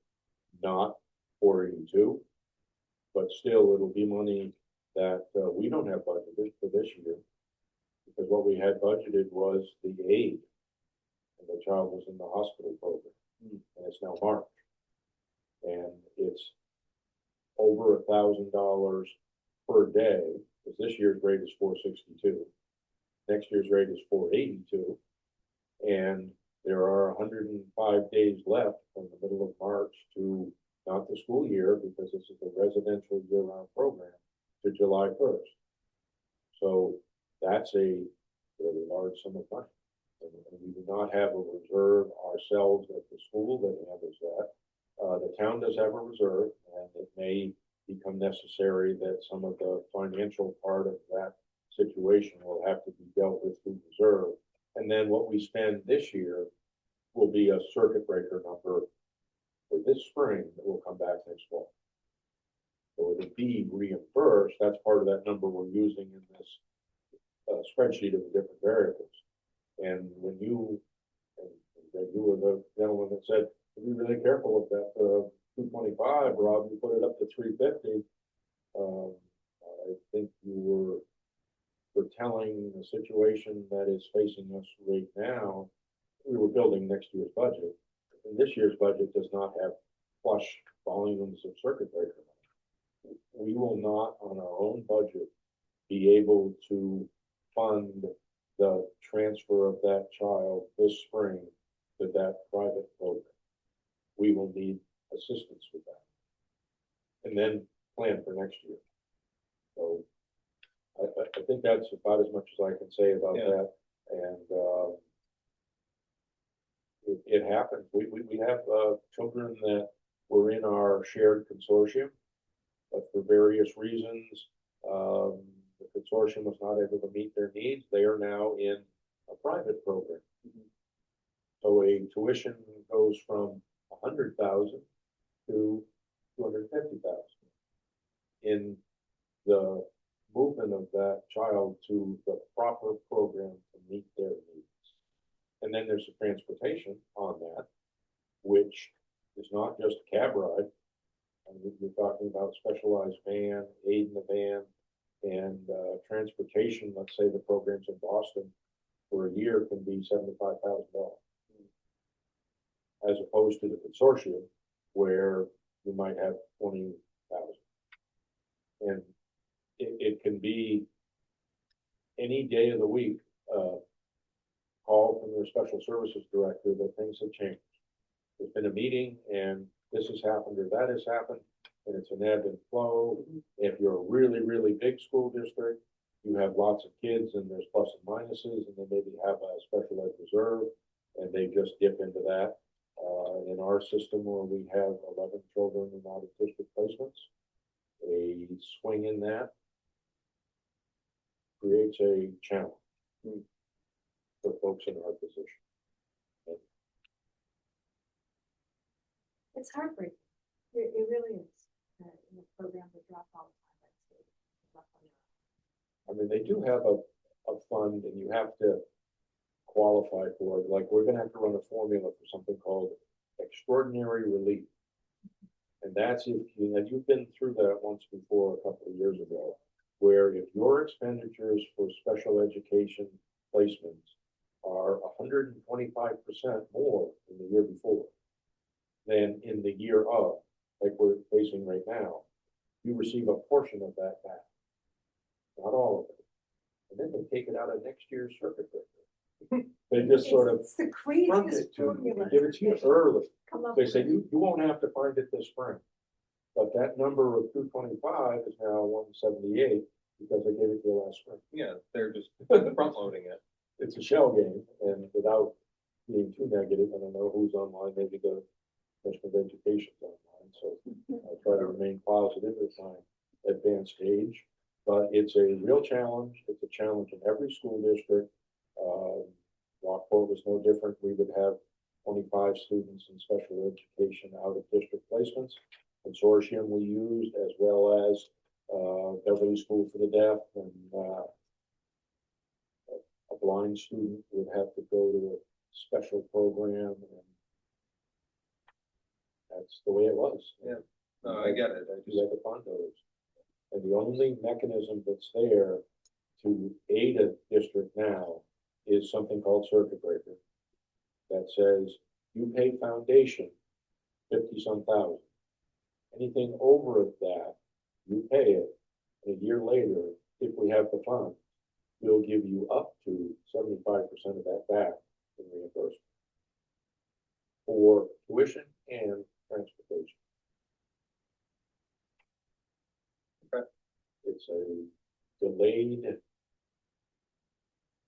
not 482, but still it'll be money that we don't have budgeted for this year, because what we had budgeted was the aid, and the child was in the hospital program, and it's now March, and it's over $1,000 per day, because this year's rate is 462. Next year's rate is 482, and there are 105 days left from the middle of March to not the school year, because this is a residential year-round program, to July 1st. So that's a really large sum of money. And we do not have a reserve ourselves at the school that handles that. The town does have a reserve, and it may become necessary that some of the financial part of that situation will have to be dealt with through reserve. And then what we spend this year will be a circuit breaker number for this spring that will come back next fall. So it'll be reimbursed. That's part of that number we're using in this spreadsheet of the different variables. And when you were the gentleman that said, be really careful with that 225, Rob, you put it up to 350. I think you were telling the situation that is facing us right now. We were building next year's budget, and this year's budget does not have flush volumes of circuit breaker money. We will not, on our own budget, be able to fund the transfer of that child this spring to that private program. We will need assistance with that, and then plan for next year. So I think that's about as much as I can say about that. And it happens. We have children that were in our shared consortium, but for various reasons, the consortium was not able to meet their needs. They are now in a private program. So a tuition goes from 100,000 to 250,000 in the movement of that child to the proper program to meet their needs. And then there's the transportation on that, which is not just a cab ride. I mean, you're talking about specialized van, aid in the van, and transportation. Let's say the program's in Boston for a year can be $75,000. as opposed to the consortium where you might have 20,000. And it can be any day of the week, call from your special services director that things have changed. There's been a meeting and this has happened or that has happened, and it's an ebb and flow. If you're a really, really big school district, you have lots of kids and there's plus and minuses, and they maybe have a special ed reserve and they just dip into that. In our system where we have 11 children in out of district placements, a swing in that creates a challenge for folks in our position. It's heartbreaking. It really is. The programs are dropped all the time. I mean, they do have a fund and you have to qualify for it. Like, we're gonna have to run a formula for something called extraordinary relief. And that's if you, and you've been through that once before, a couple of years ago, where if your expenditures for special education placements are 125% more than the year before, than in the year of, like we're facing right now, you receive a portion of that back, not all of it. And then they take it out of next year's circuit breaker. They just sort of It's the front craziest it to you, formula. they give it to you early. Come up They with. say, you won't have to find it this spring. But that number of 225 is now 178 because they gave it to you last spring. Yeah, they're just front loading it. It's a shell game, and without being too negative, I don't know who's online, maybe the Commissioner of Education's online, so I try to remain positive at my advanced age. But it's a real challenge. It's a challenge in every school district. Rockport was no different. We would have 25 students in special education out of district placements. Consortium we used, as well as Beverly School for the Deaf, and a blind student would have to go to a special program, and that's the way it was. Yeah. No, I get it. I You just, had to fund those. And the only mechanism that's there to aid a district now is something called circuit breaker that says you pay foundation 50-some thousand. Anything over that, you pay it. And a year later, if we have the funds, we'll give you up to 75% of that back in reimbursement for tuition and transportation. Okay. It's a delayed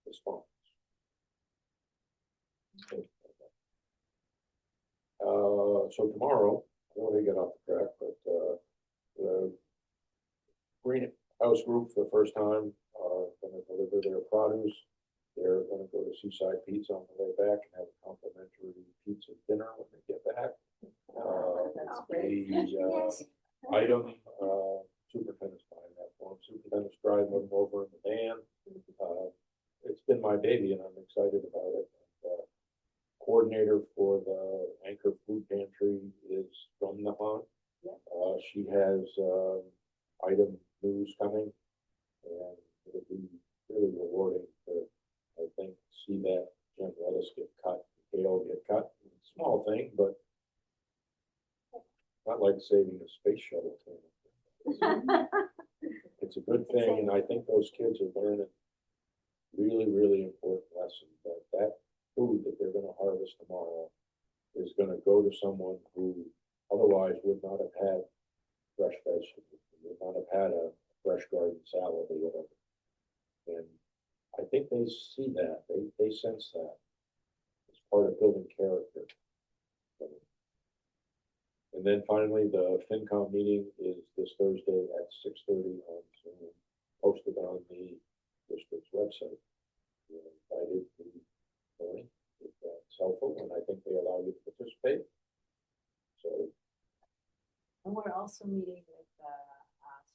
response. So tomorrow, I don't want to get off the track, but the Greenhouse Group for the first time are going to deliver their produce. They're going to go to Seaside Pizza on the way back and have a complimentary pizza dinner when they get back. The item, superintendent's buying that for them. Superintendent's driving them over in the van. It's been my baby and I'm excited about it. Coordinator for the Anchor Food Pantry is from Nahant. She has item news coming, and it'll be really rewarding to, I think, see that gem lettuce get cut, kale get cut. Small thing, but not like saving a space shuttle thing. It's a good thing, and I think those kids are learning really, really important lessons that food that they're going to harvest tomorrow is going to go to someone who otherwise would not have had fresh vegetables, would not have had a fresh garden salad or whatever. And I think they see that, they sense that. It's part of building character. And then finally, the FinCom meeting is this Thursday at 6:30 on Zoom, posted on the district's website. You're invited to join if that's helpful, and I think they allow you to participate. So, And we're also meeting with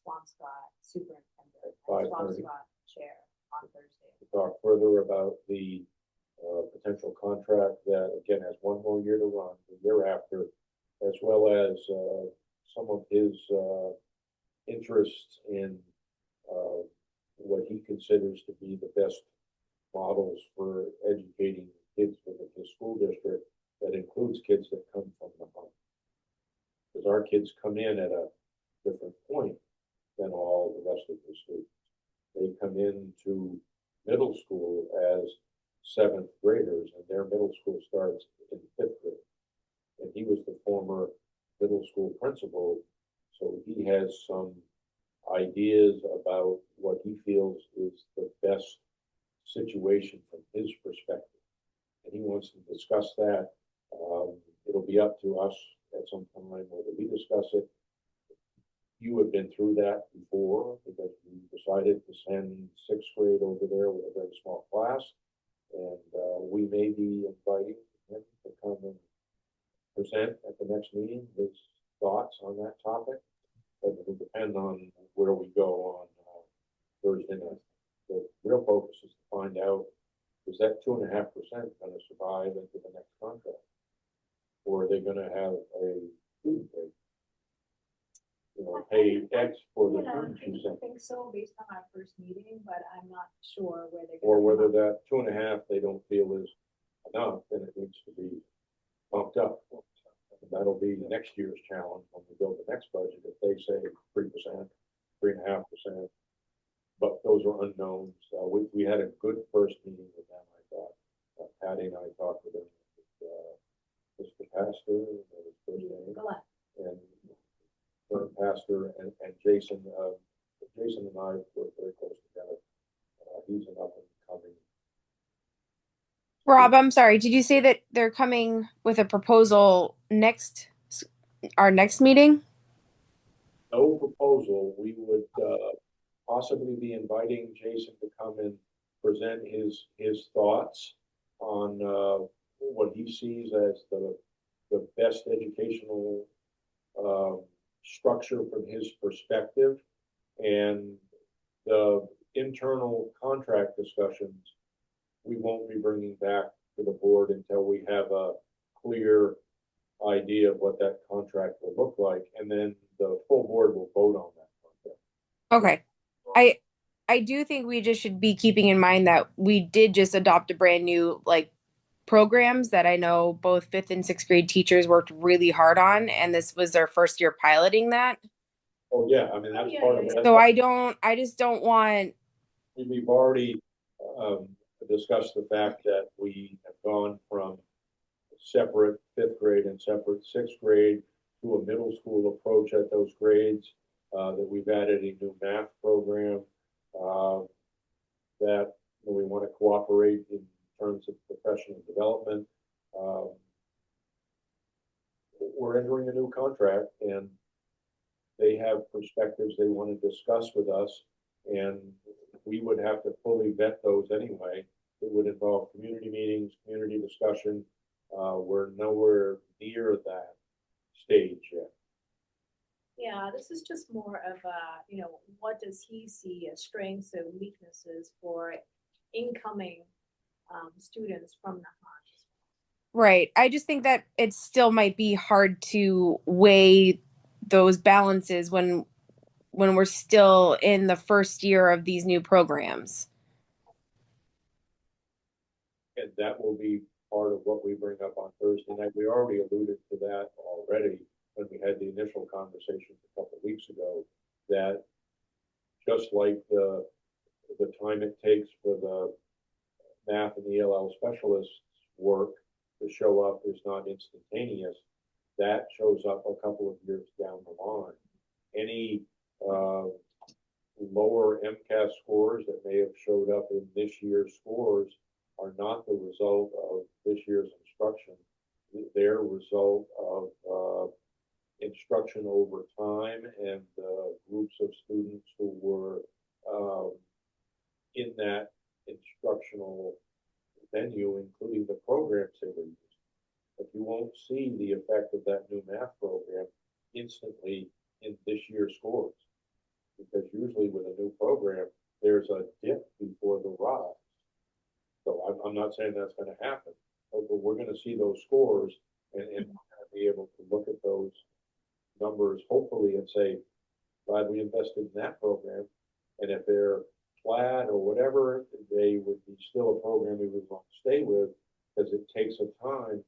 Swampscott Superintendent, At and 5:30. Swampscott Chair on Thursday. to talk further about the potential contract that, again, has one more year to run, the year after, as well as some of his interests in what he considers to be the best models for educating kids within his school district that includes kids that come from the home. Because our kids come in at a different point than all the rest of the students. They come into middle school as seventh graders, and their middle school starts in fifth grade. And he was the former middle school principal, so he has some ideas about what he feels is the best situation from his perspective. And he wants to discuss that. It'll be up to us at some time whether we discuss it. You have been through that before because we decided to send sixth grade over there with a very small class. And we may be inviting him to come and present at the next meeting his thoughts on that topic. But it will depend on where we go on Thursday night. The real focus is to find out, is that 2.5% going to survive into the next contract? Or are they going to have a student rate? You know, pay X for the students you I send. think so, based on our first meeting, but I'm not sure where they're. Or gonna whether come up. that 2.5 they don't feel is enough, then it needs to be bumped up. And that'll be next year's challenge when we build the next budget. If they say 3%, 3.5%, but those are unknowns. We had a good first meeting with them, I thought. Patty and I talked with them, Mr. Pastor, his first name, and current pastor, and Jason. Jason and I work very close together. He's an up and coming. Rob, I'm sorry. Did you say that they're coming with a proposal our next meeting? No proposal. We would possibly be inviting Jason to come and present his thoughts on what he sees as the best educational structure from his perspective, and the internal contract discussions we won't be bringing back to the board until we have a clear idea of what that contract will look like, and then the full board will vote on that contract. Okay. I do think we just should be keeping in mind that we did just adopt a brand new programs that I know both fifth and sixth grade teachers worked really hard on, and this was their first year piloting that. Oh yeah, I mean that's Yeah, part of yeah, it. So I just don't want. We've already discussed the fact that we have gone from separate fifth grade and separate sixth grade to a middle school approach at those grades. That we've added a new math program. That we want to cooperate in terms of professional development. We're entering a new contract, and they have perspectives they want to discuss with us, and we would have to fully vet those anyway. It would involve community meetings, community discussion. We're nowhere near that stage yet. Yeah, this is just more of a, what does he see as strengths and weaknesses for incoming students from Nahant? Right. I just think that it still might be hard to weigh those balances when we're still in the first year of these new programs. And that will be part of what we bring up on Thursday night. We already alluded to that already when we had the initial conversation a couple of weeks ago, that just like the time it takes for the math and the ELL specialists work to show up is not instantaneous. That shows up a couple of years down the line. Any lower MCAS scores that may have showed up in this year's scores are not the result of this year's instruction. They're a result of instruction over time and groups of students who were in that instructional venue, including the programs they were using. But you won't see the effect of that new math program instantly in this year's scores, because usually with a new program, there's a dip before the rise. So I'm not saying that's going to happen, but we're going to see those scores and be able to look at those numbers, hopefully, and say, glad we invested in that program. And if they're flat or whatever, they would be still a program we would want to stay with, because it takes a time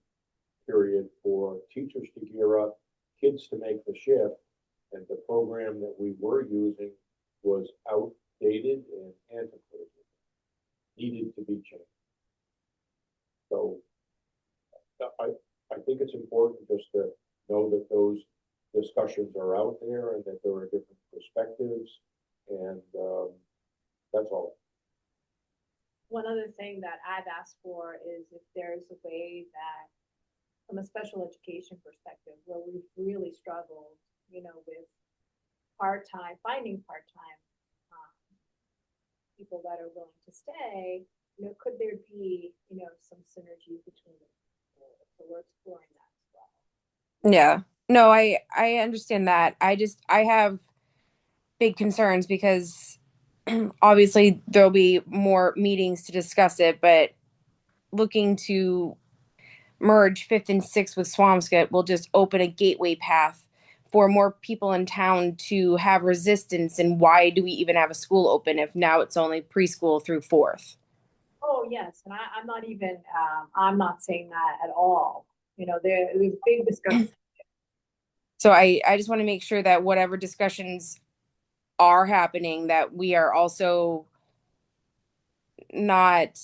period for teachers to gear up, kids to make the shift, and the program that we were using was outdated and antiquated, needed to be changed. So I think it's important just to know that those discussions are out there and that there are different perspectives, and that's all. One other thing that I've asked for is if there's a way that, from a special education perspective, where we've really struggled, you know, with part-time, finding part-time people that are willing to stay, you know, could there be, you know, some synergy between them? So we're exploring that as well. Yeah. No, I understand that. I have big concerns because obviously there'll be more meetings to discuss it, but looking to merge fifth and sixth with Swampscott will just open a gateway path for more people in town to have resistance. And why do we even have a school open if now it's only preschool through fourth? Oh, yes, and I'm not even, I'm not saying that at all. You know, there's big discussion. So I just want to make sure that whatever discussions are happening, that we are also not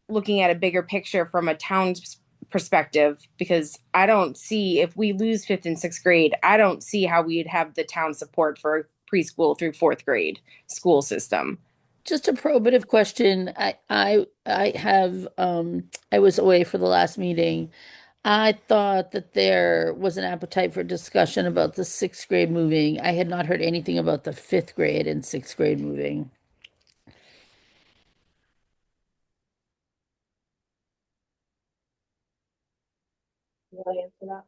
looking at a bigger picture from a town's perspective, because I don't see, if we lose fifth and sixth grade, I don't see how we'd have the town support for preschool through fourth grade school system. Just a probative question. I have I was away for the last meeting. I thought that there was an appetite for discussion about the sixth grade moving. I had not heard anything about the fifth grade and sixth grade moving. Really answer that?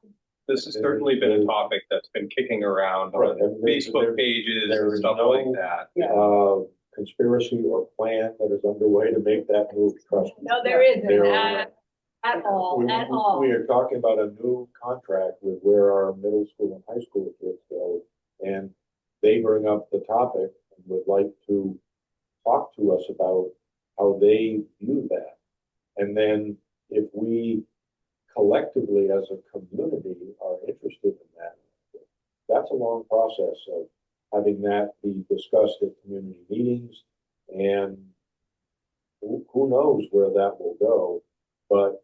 This has certainly been a topic that's been kicking around on Facebook pages and stuff like that. Conspiracy or plan that is underway to make that move, trust me. No, there isn't There at all, at all. We are talking about a new contract with where our middle school and high school kids go, and they bring up the topic and would like to talk to us about how they view that. And then if we collectively as a community are interested in that, that's a long process of having that be discussed at community meetings, and who knows where that will go. But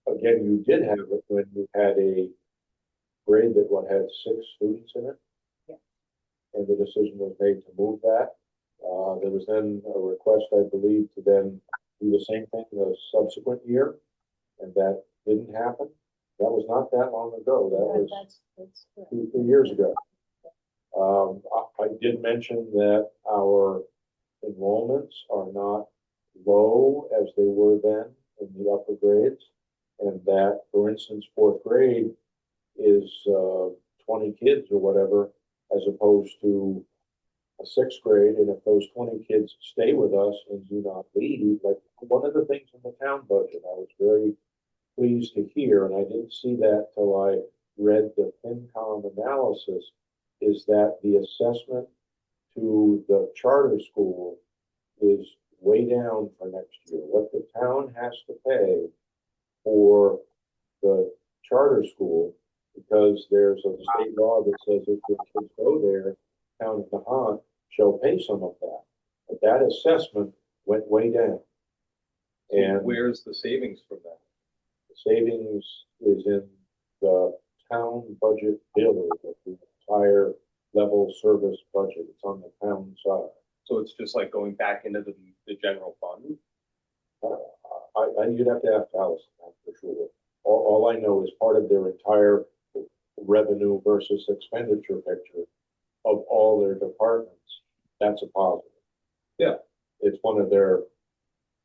again, you did have it when you had a grade that had 6 students in it. Yeah. And the decision was made to move that. There was then a request, I believe, to then do the same thing the subsequent year, and that didn't happen. That was not that long ago. That was That's 2 years ago. I did mention that our enrollments are not low as they were then in the upper grades, and that, for instance, fourth grade is 20 kids or whatever, as opposed to a sixth grade. And if those 20 kids stay with us and do not leave, like one of the things in the town budget, I was very pleased to hear, and I didn't see that till I read the FinCom analysis, is that the assessment to the charter school is way down for next year. What the town has to pay for the charter school, because there's a state law that says if the kids go there, town of Nahant shall pay some of that. But that assessment went way down. And where's the savings from that? the savings is in the town budget bill, the entire level service budget. It's on the town side. So it's just like going back into the general fund? You'd have to ask Alice for sure. All I know is part of their entire revenue versus expenditure picture of all their departments. That's a positive. Yeah. It's one of their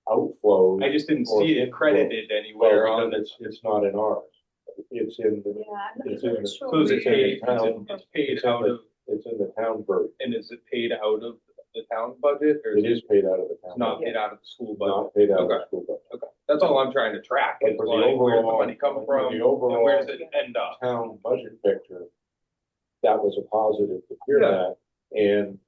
outflows. I just didn't see it credited anywhere on because it's not in ours. It's in the. Yeah, I'm not It's in really the. sure. So is it It's in paid, the town. it's paid It's in out the- of, It's in the town version. and is it paid out of the town budget or It is paid out of the town. it's not budget. paid out of the school budget? Not paid out of the Okay. school budget. Okay, that's all I'm trying to track, But is for the like, where's the overall- money come for from, the and overall- where does it end up? Town budget picture, that was a positive to hear Yeah. that. And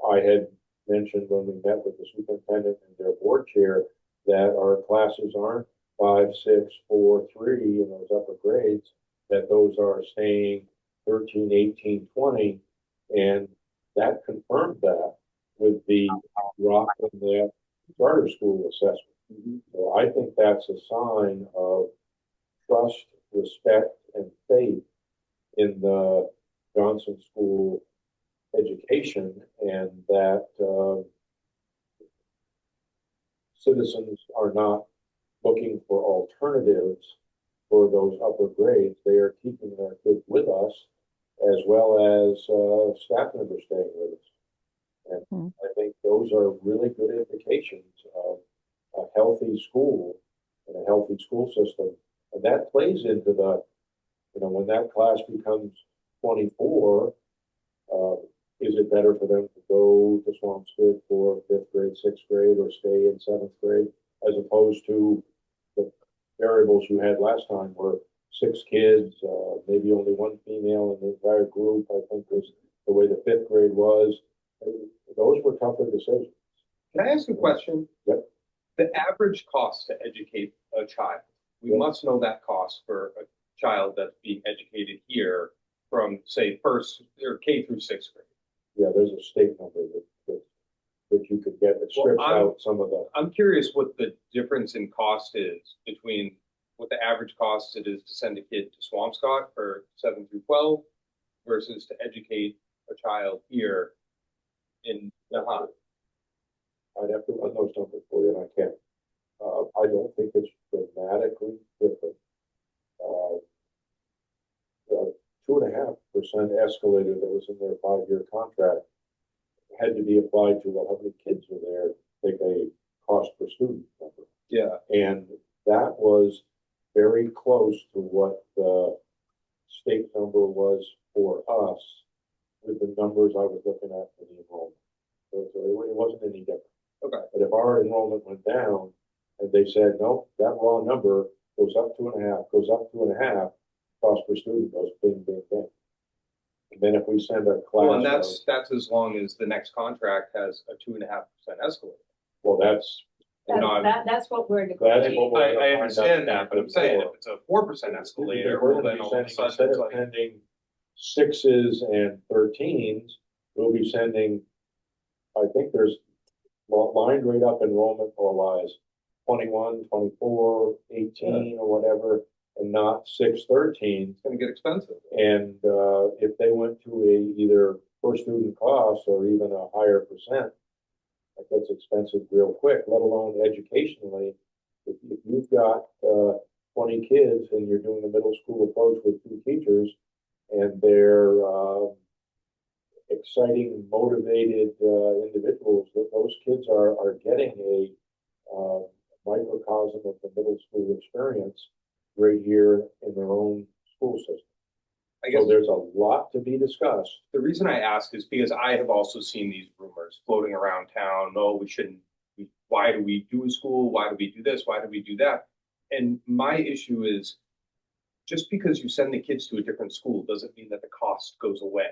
I had mentioned when we met with the superintendent and their board chair that our classes aren't 5, 6, 4, 3 in those upper grades, that those are staying 13, 18, 20, and that confirmed that with the drop in the charter school assessment. So I think that's a sign of trust, respect, and faith in the Johnson School education, and that citizens are not looking for alternatives for those upper grades. They are keeping their kids with us, as well as staff members staying with us. And I think those are really good indications of a healthy school and a healthy school system. And that plays into the, when that class becomes 24, is it better for them to go to Swampscott for 5th grade, 6th grade, or stay in 7th grade, as opposed to the variables you had last time where 6 kids, maybe only 1 female in the entire group, I think was the way the 5th grade was. Those were tougher decisions. Can I ask a question? Yep. The average cost to educate a child, we must know that cost for a child that's being educated here from, say, first or K through 6th grade. Yeah, there's a state number that you could get that strips out some of the. I'm curious what the difference in cost is between what the average cost it is to send a kid to Swampscott for 7 through 12 versus to educate a child here in Nahant. I'd have to run those numbers for you, and I can't. I don't think it's dramatically different. The 2.5% escalator that was in their 5-year contract had to be applied to, well, how many kids were there, take a cost per student number. Yeah. And that was very close to what the state number was for us with the numbers I was looking at for the enrollment. So it wasn't any different. Okay. But if our enrollment went down and they said, no, that raw number goes up 2.5, goes up 2.5, cost per student goes bing, bing, bing. And then if we send a class. Well, and that's as long as the next contract has a 2.5% escalator. Well, that's. That's what we're That is negotiating. what we're I gonna find understand out that, but I'm saying if it's a 4% escalator, well, then all of a sudden instead it's of like, sending 6s and 13s, we'll be sending, I think there's line grade up enrollment for wise 21, 24, 18 or whatever, and not 6, 13. it's gonna get expensive. And if they went to a either per student cost or even a higher percent, that gets expensive real quick, let alone educationally. If you've got 20 kids and you're doing a middle school approach with 2 teachers and they're exciting, motivated individuals, those kids are getting a microcosm of the middle school experience right here in their own school system. I guess So there's a lot to be discussed. the reason I ask is because I have also seen these rumors floating around town. No, we shouldn't. Why do we do a school? Why do we do this? Why do we do that? And my issue is just because you send the kids to a different school doesn't mean that the cost goes away.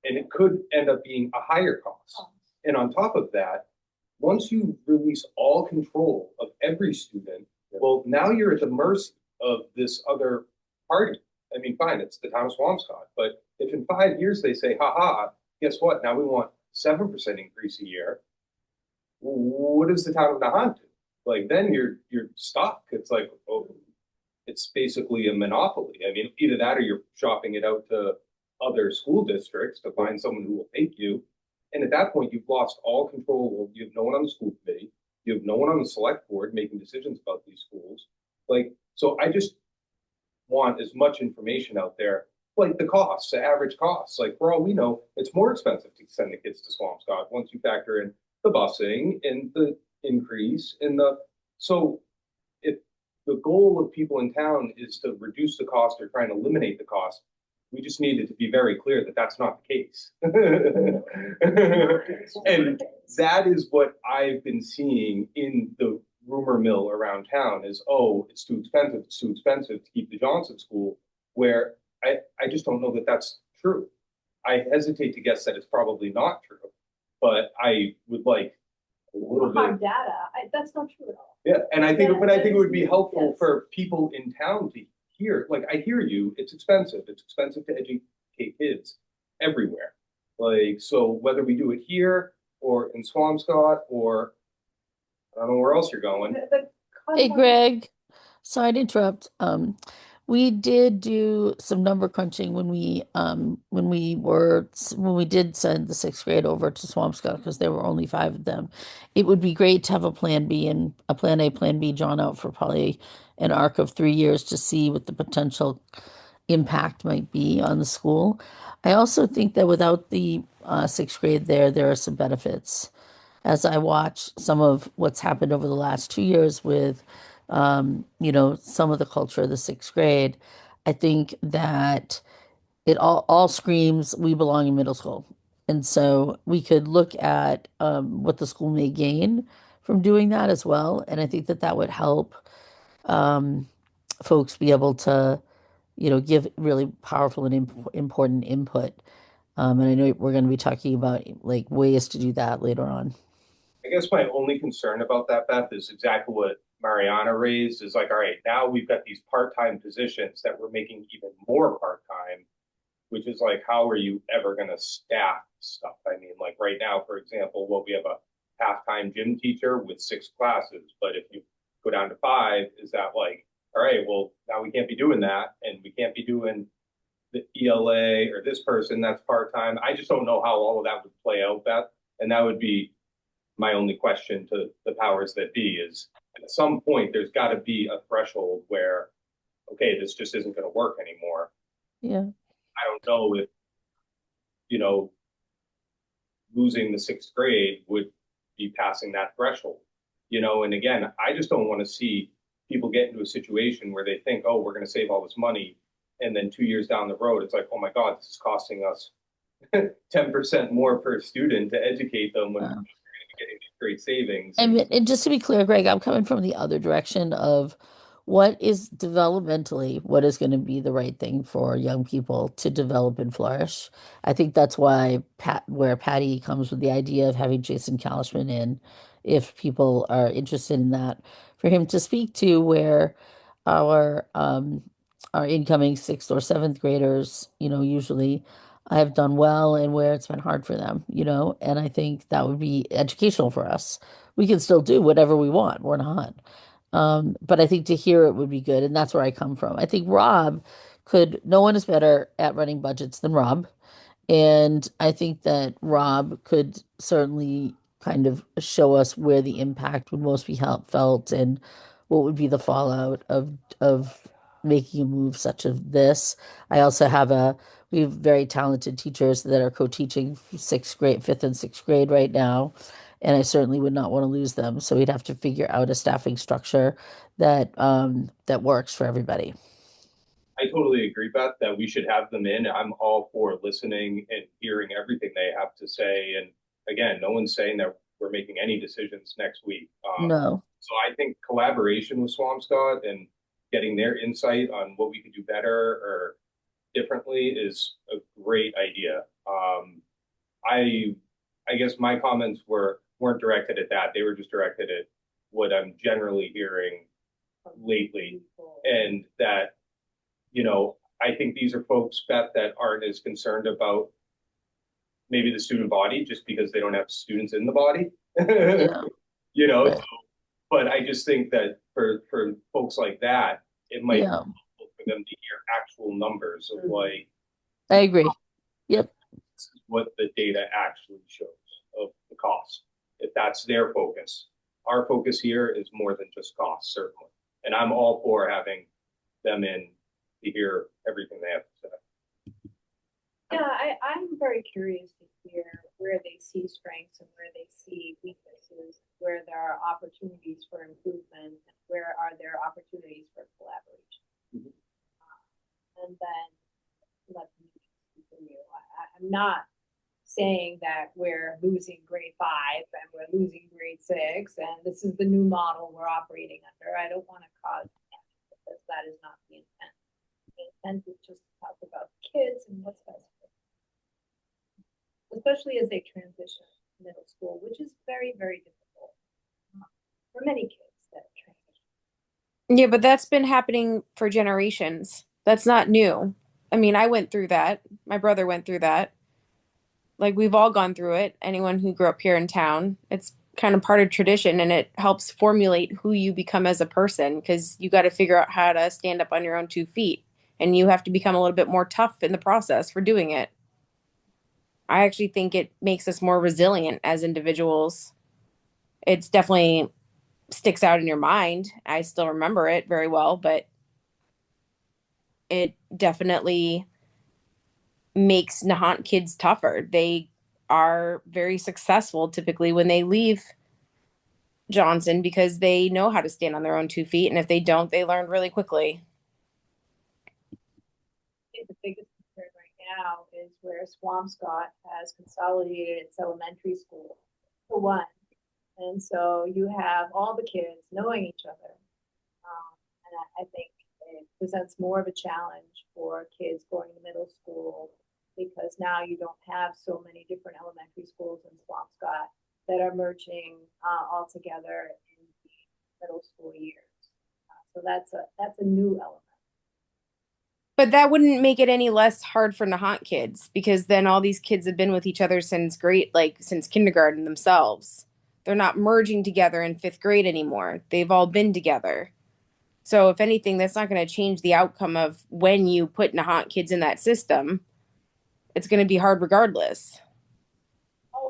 And it could end up being a higher cost. And on top of that, once you release all control of every student, well, now you're at the mercy of this other party. I mean, fine, it's the town of Swampscott, but if in 5 years they say, guess what? Now we want 7% increase a year. What does the town of Nahant do? Like, then you're stuck. It's like, oh, it's basically a monopoly. I mean, either that or you're shopping it out to other school districts to find someone who will take you. And at that point, you've lost all control. You have no one on the school committee. You have no one on the select board making decisions about these schools. Like, so I just want as much information out there, like the costs, the average costs. Like, for all we know, it's more expensive to send the kids to Swampscott once you factor in the busing and the increase in the. So if the goal of people in town is to reduce the cost or try and eliminate the cost, we just needed to be very clear that that's not the case. And that is what I've been seeing in the rumor mill around town is, oh, it's too expensive to keep the Johnson School, where I just don't know that that's true. I hesitate to guess that it's probably not true, but I would like a little bit. hard data, that's not true at all. Yeah, and I think, Yeah, but I think it that's- would be helpful yes. for people in town to hear, like, I hear you, it's expensive. It's expensive to educate kids everywhere. Like, so whether we do it here or in Swampscott or I don't know where else you're going. Hey, Greg, sorry to interrupt. We did do some number crunching when we did send the sixth grade over to Swampscott because there were only five of them. It would be great to have a plan B and a plan A, plan B drawn out for probably an arc of 3 years to see what the potential impact might be on the school. I also think that without the sixth grade there are some benefits as I watch some of what's happened over the last 2 years with, some of the culture of the sixth grade, I think that it all screams we belong in middle school. And so we could look at what the school may gain from doing that as well. And I think that that would help um, folks be able to, give really powerful and important input. And I know we're going to be talking about like ways to do that later on. I guess my only concern about that, Beth, is exactly what Mariana raised is like, all right, now we've got these part-time positions that we're making even more part-time, which is like, how are you ever going to staff stuff? I mean, like right now, for example, we have a half-time gym teacher with 6 classes, but if you go down to 5, is that like, all right, well, now we can't be doing that, and we can't be doing the ELA or this person that's part-time. I just don't know how all of that would play out, Beth, and that would be my only question to the powers that be is at some point there's got to be a threshold where okay, this just isn't going to work anymore. Yeah. I don't know if losing the 6th grade would be passing that threshold. And again, I just don't want to see people get into a situation where they think, oh, we're going to save all this money, and then 2 years down the road it's like, oh my god, this is costing us 10% more per student to educate them when Wow. getting great savings. And just to be clear, Greg, I'm coming from the other direction of what is developmentally, what is going to be the right thing for young people to develop and flourish. I think that's where Patty comes with the idea of having Jason Kalishman in, if people are interested in that, for him to speak to where our um our incoming sixth or seventh graders, usually have done well and where it's been hard for them, and I think that would be educational for us. We can still do whatever we want. We're not. But I think to hear it would be good, and that's where I come from. I think no one is better at running budgets than Rob. And I think that Rob could certainly kind of show us where the impact would most be felt and what would be the fallout of making a move such as this. I also we have very talented teachers that are co-teaching sixth grade, fifth and sixth grade right now. And I certainly would not want to lose them. So we'd have to figure out a staffing structure that works for everybody. I totally agree, Beth, that we should have them in. I'm all for listening and hearing everything they have to say. And again, no one's saying that we're making any decisions next week. No. So I think collaboration with Swampscott and getting their insight on what we could do better or differently is a great idea. I guess my comments weren't directed at that. They were just directed at what I'm generally hearing lately, and that I think these are folks, Beth, that aren't as concerned about maybe the student body just because they don't have students in the body. Yeah. Right. So, but I just think that for folks like that, it might be Yeah. helpful for them to hear actual numbers of like I agree. Yep. what the data actually shows of the cost. If that's their focus. Our focus here is more than just cost, certainly. And I'm all for having them in to hear everything they have to say. Yeah, I'm very curious to hear where they see strengths and where they see weaknesses, where there are opportunities for improvement, and where are there opportunities for collaboration. And then let me continue. I'm not saying that we're losing grade 5 and we're losing grade 6 and this is the new model we're operating under. I don't want to cause panic because that is not the intent. The intent is just to talk about kids and what's best for them, especially as they transition to middle school, which is very, very difficult. for many kids that transition. Yeah, but that's been happening for generations. That's not new. I mean, I went through that. My brother went through that. Like we've all gone through it. Anyone who grew up here in town, it's kind of part of tradition and it helps formulate who you become as a person because you got to figure out how to stand up on your own 2 feet and you have to become a little bit more tough in the process for doing it. I actually think it makes us more resilient as individuals. It's definitely sticks out in your mind. I still remember it very well, but it definitely makes Nahant kids tougher. They are very successful typically when they leave Johnson because they know how to stand on their own 2 feet. And if they don't, they learn really quickly. I think the biggest concern right now is where Swampscott has consolidated its elementary school for one. And so you have all the kids knowing each other. And I think it presents more of a challenge for kids going to middle school because now you don't have so many different elementary schools in Swampscott that are merging all together in the middle school years. So that's a new element. But that wouldn't make it any less hard for Nahant kids because then all these kids have been with each other since since kindergarten themselves. They're not merging together in fifth grade anymore. They've all been together. So if anything, that's not going to change the outcome of when you put Nahant kids in that system. It's going to be hard regardless.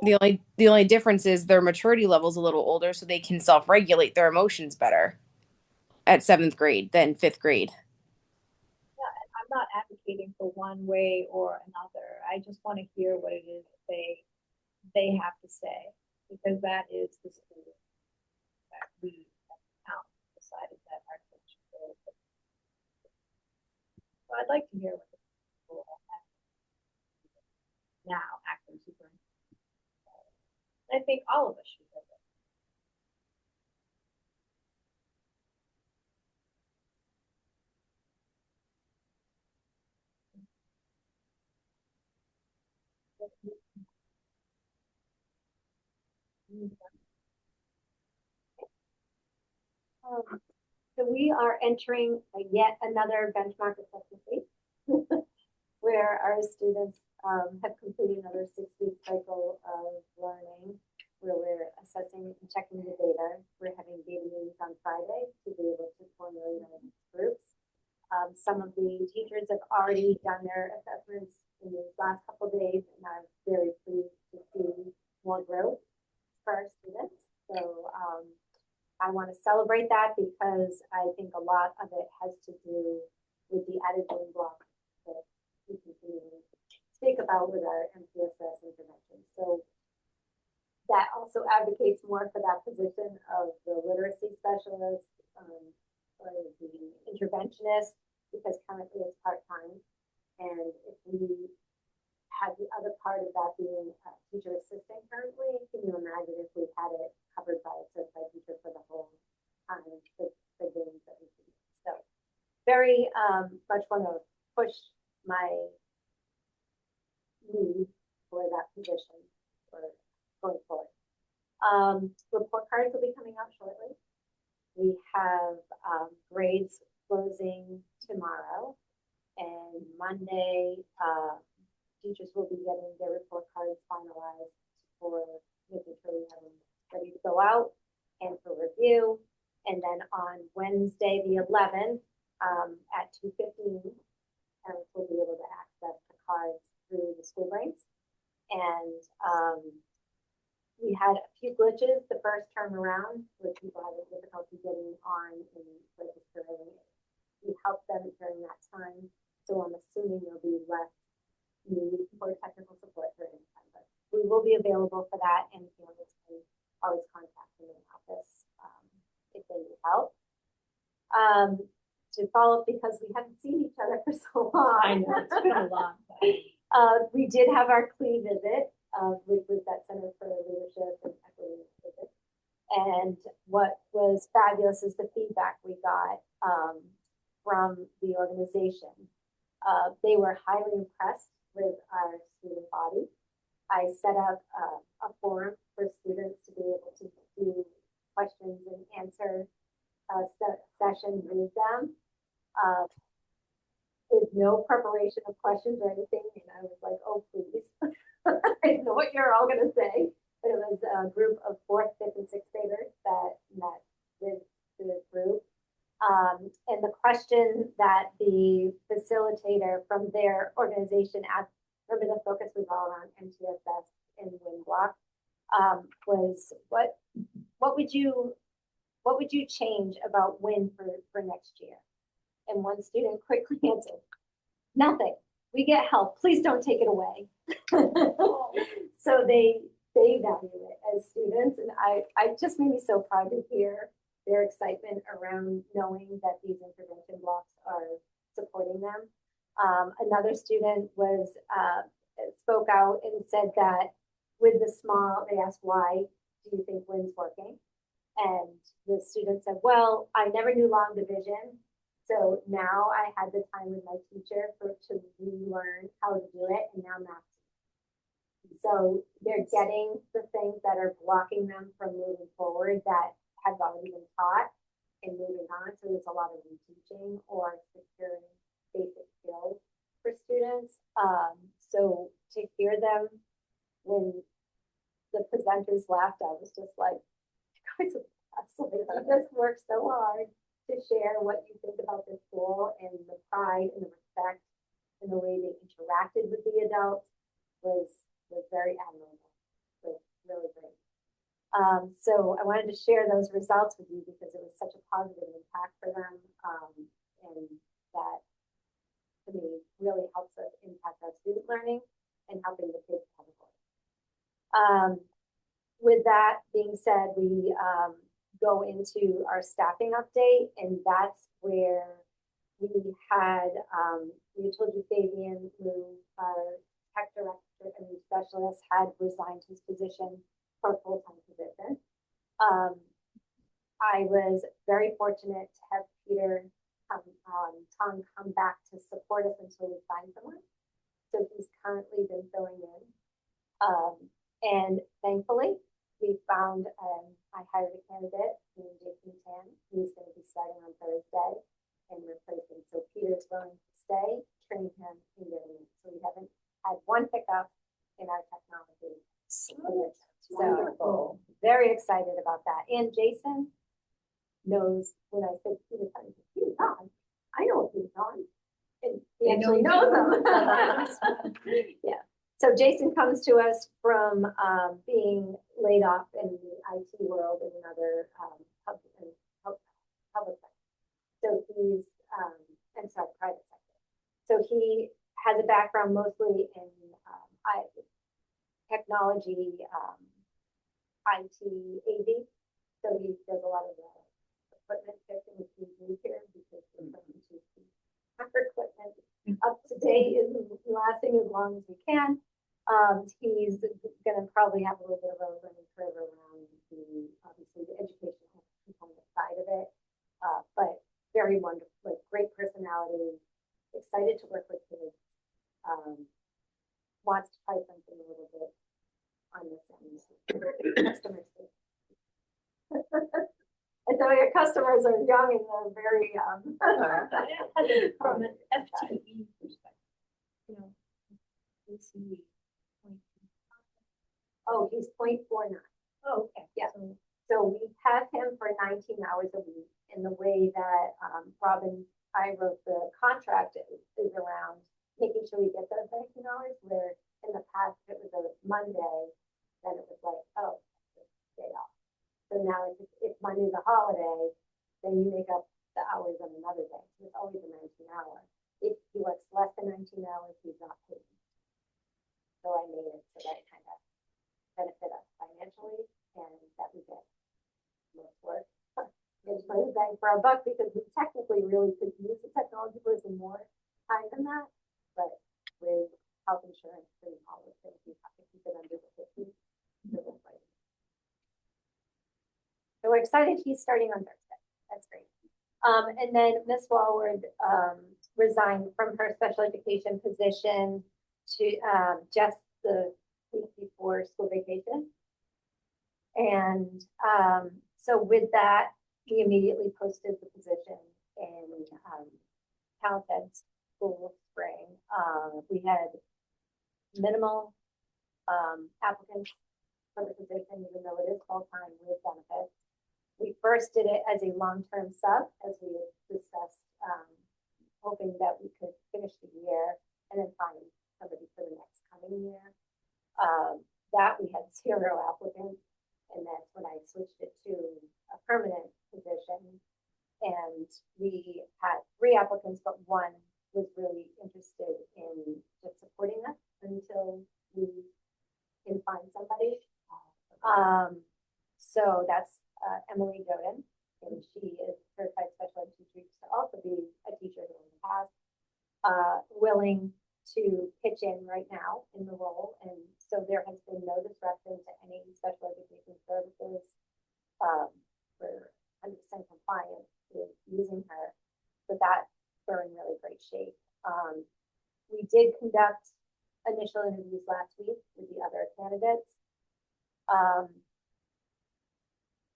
The only difference is their maturity level's a little older, so they can self-regulate their emotions better at seventh grade than fifth grade. I'm not advocating for one way or another. I just want to hear what it is they have to say because that is the school that we as a town decided that our kids should go. So I'd like to hear what the people have now acting superintendent. I think all of us should go there. So we are entering yet another benchmark assessment week where our students have completed another 6-week cycle of learning where we're assessing and checking the data. We're having data meetings on Friday to be able to formulate our groups. Some of the teachers have already done their assessments in these last couple of days, and I'm very pleased to see more growth for our students. So I want to celebrate that because I think a lot of it has to do with the added building blocks that we continue to speak about with our MPSS intervention. So that also advocates more for that position of the literacy specialist or the interventionist because currently it's part-time. And if we had the other part of that being a teacher assistant currently, can you imagine if we had it covered by a certified teacher for the whole time, the games that we do. So very much want to push my need for that position for going forward. Report cards will be coming out shortly. We have grades closing tomorrow, and Monday teachers will be getting their report cards finalized for making sure we have them ready to go out and for review. And then on Wednesday, the 11th, at 2:15, parents will be able to access the cards through the school brains. And we had a few glitches the first term around where people had difficulty getting on and registering. We helped them during that time. So I'm assuming there'll be less need for technical support during this time. But we will be available for that, and families can always contact me in the office if they need help. To follow up, because we haven't seen each other for so long. I know, it's been a long time. We did have our CLE visit, which was that Center for Leadership and Equity visit. And what was fabulous is the feedback we got from the organization. They were highly impressed with our student body. I set up a forum for students to be able to do questions and discussion with them. With no preparation of questions or anything, and I was like, oh, please. I know what you're all gonna say, but it was a group of fourth, fifth, and sixth graders that met with the group. And the question that the facilitator from their organization asked, remember the focus was all around MTSS and WinBlock, was what would you change about Win for next year? And one student quickly answered, nothing. We get help. Please don't take it away. So they value it as students. And I just made me so proud to hear their excitement around knowing that these intervention blocks are supporting them. Another student spoke out and said that with the small, they asked, why do you think WIN's working? And the student said, well, I never knew long division. So now I had the time with my teacher to relearn how to do it, and now math. So they're getting the things that are blocking them from moving forward that have already been taught and moving on. So there's a lot of reteaching or securing basic skills for students. So to hear them when the presenters laughed, I was just like, you just worked so hard to share what you think about this school, and the pride and the respect and the way they interacted with the adults was very admirable. Was really great. So I wanted to share those results with you because it was such a positive impact for them, and that to me really helps us impact our student learning and helping the kids have a goal. With that being said, we go into our staffing update, and that's where we had, we told you Fabian, who our tech director and specialist, had resigned his position for a full-time position. I was very fortunate to have Peter Tong come back to support us until we find someone. So he's currently been filling in. And thankfully, we found, I hired a candidate named Jason Tan. He's going to be starting on Thursday and replacing. So Peter's willing to stay, train him, and get him in. So we haven't had one hiccup in our technology. So very excited about that. And Jason knows when I said Peter's on, I know Peter's on. And he actually knows them. Yeah. So Jason comes to us from being laid off in the IT world in another public sector. So he's, private sector. So he has a background mostly in technology, IT, AV. So he does a lot of equipment fixing, which we do here because we're trying to keep our equipment up to date and lasting as long as we can. He's going to probably have a little bit of a learning curve around obviously the educational component side of it, but very wonderful, like great personality, excited to work with kids, wants to try something a little bit on this end. Customers. And so your customers are young and they're very from an FTE perspective, you know, it's the oh, he's 0.49. Oh, okay. Yeah. So we have him for 19 hours a week. In the way that Robin, I wrote the contract is around making sure we get those 19 hours, where in the past if it was a Monday, then it was like, oh, day off. So now if Monday's a holiday, then you make up the hours on another day. So it's always a 19-hour. If he works less than 19 hours, he's not paid. So I made it so that it kind of benefit us financially and that we get most work. It's money bang for our buck because we technically really could use the technology person more time than that, but with health insurance and all those things, we have to keep it under the 50. So we're excited he's starting on Thursday. That's great. And then Miss Walward resigned from her special education position to just the week before school vacation. And so with that, he immediately posted the position in Talented School Spring. We had minimal applicants for the position, even though it is full-time with benefits. We first did it as a long-term sub, as we had discussed, hoping that we could finish the year and then find somebody for the next coming year. That we had 0 applicants, and that's when I switched it to a permanent position. And we had 3 applicants, but 1 was really interested in just supporting us until we can find somebody. So that's Emily Godin, and she is certified special ed teacher, used to also be a teacher in the past, willing to pitch in right now in the role. And so there has been no disruption to any special education services. We're 100% compliant with using her. So that's we're in really great shape. We did conduct initial interviews last week with the other candidates.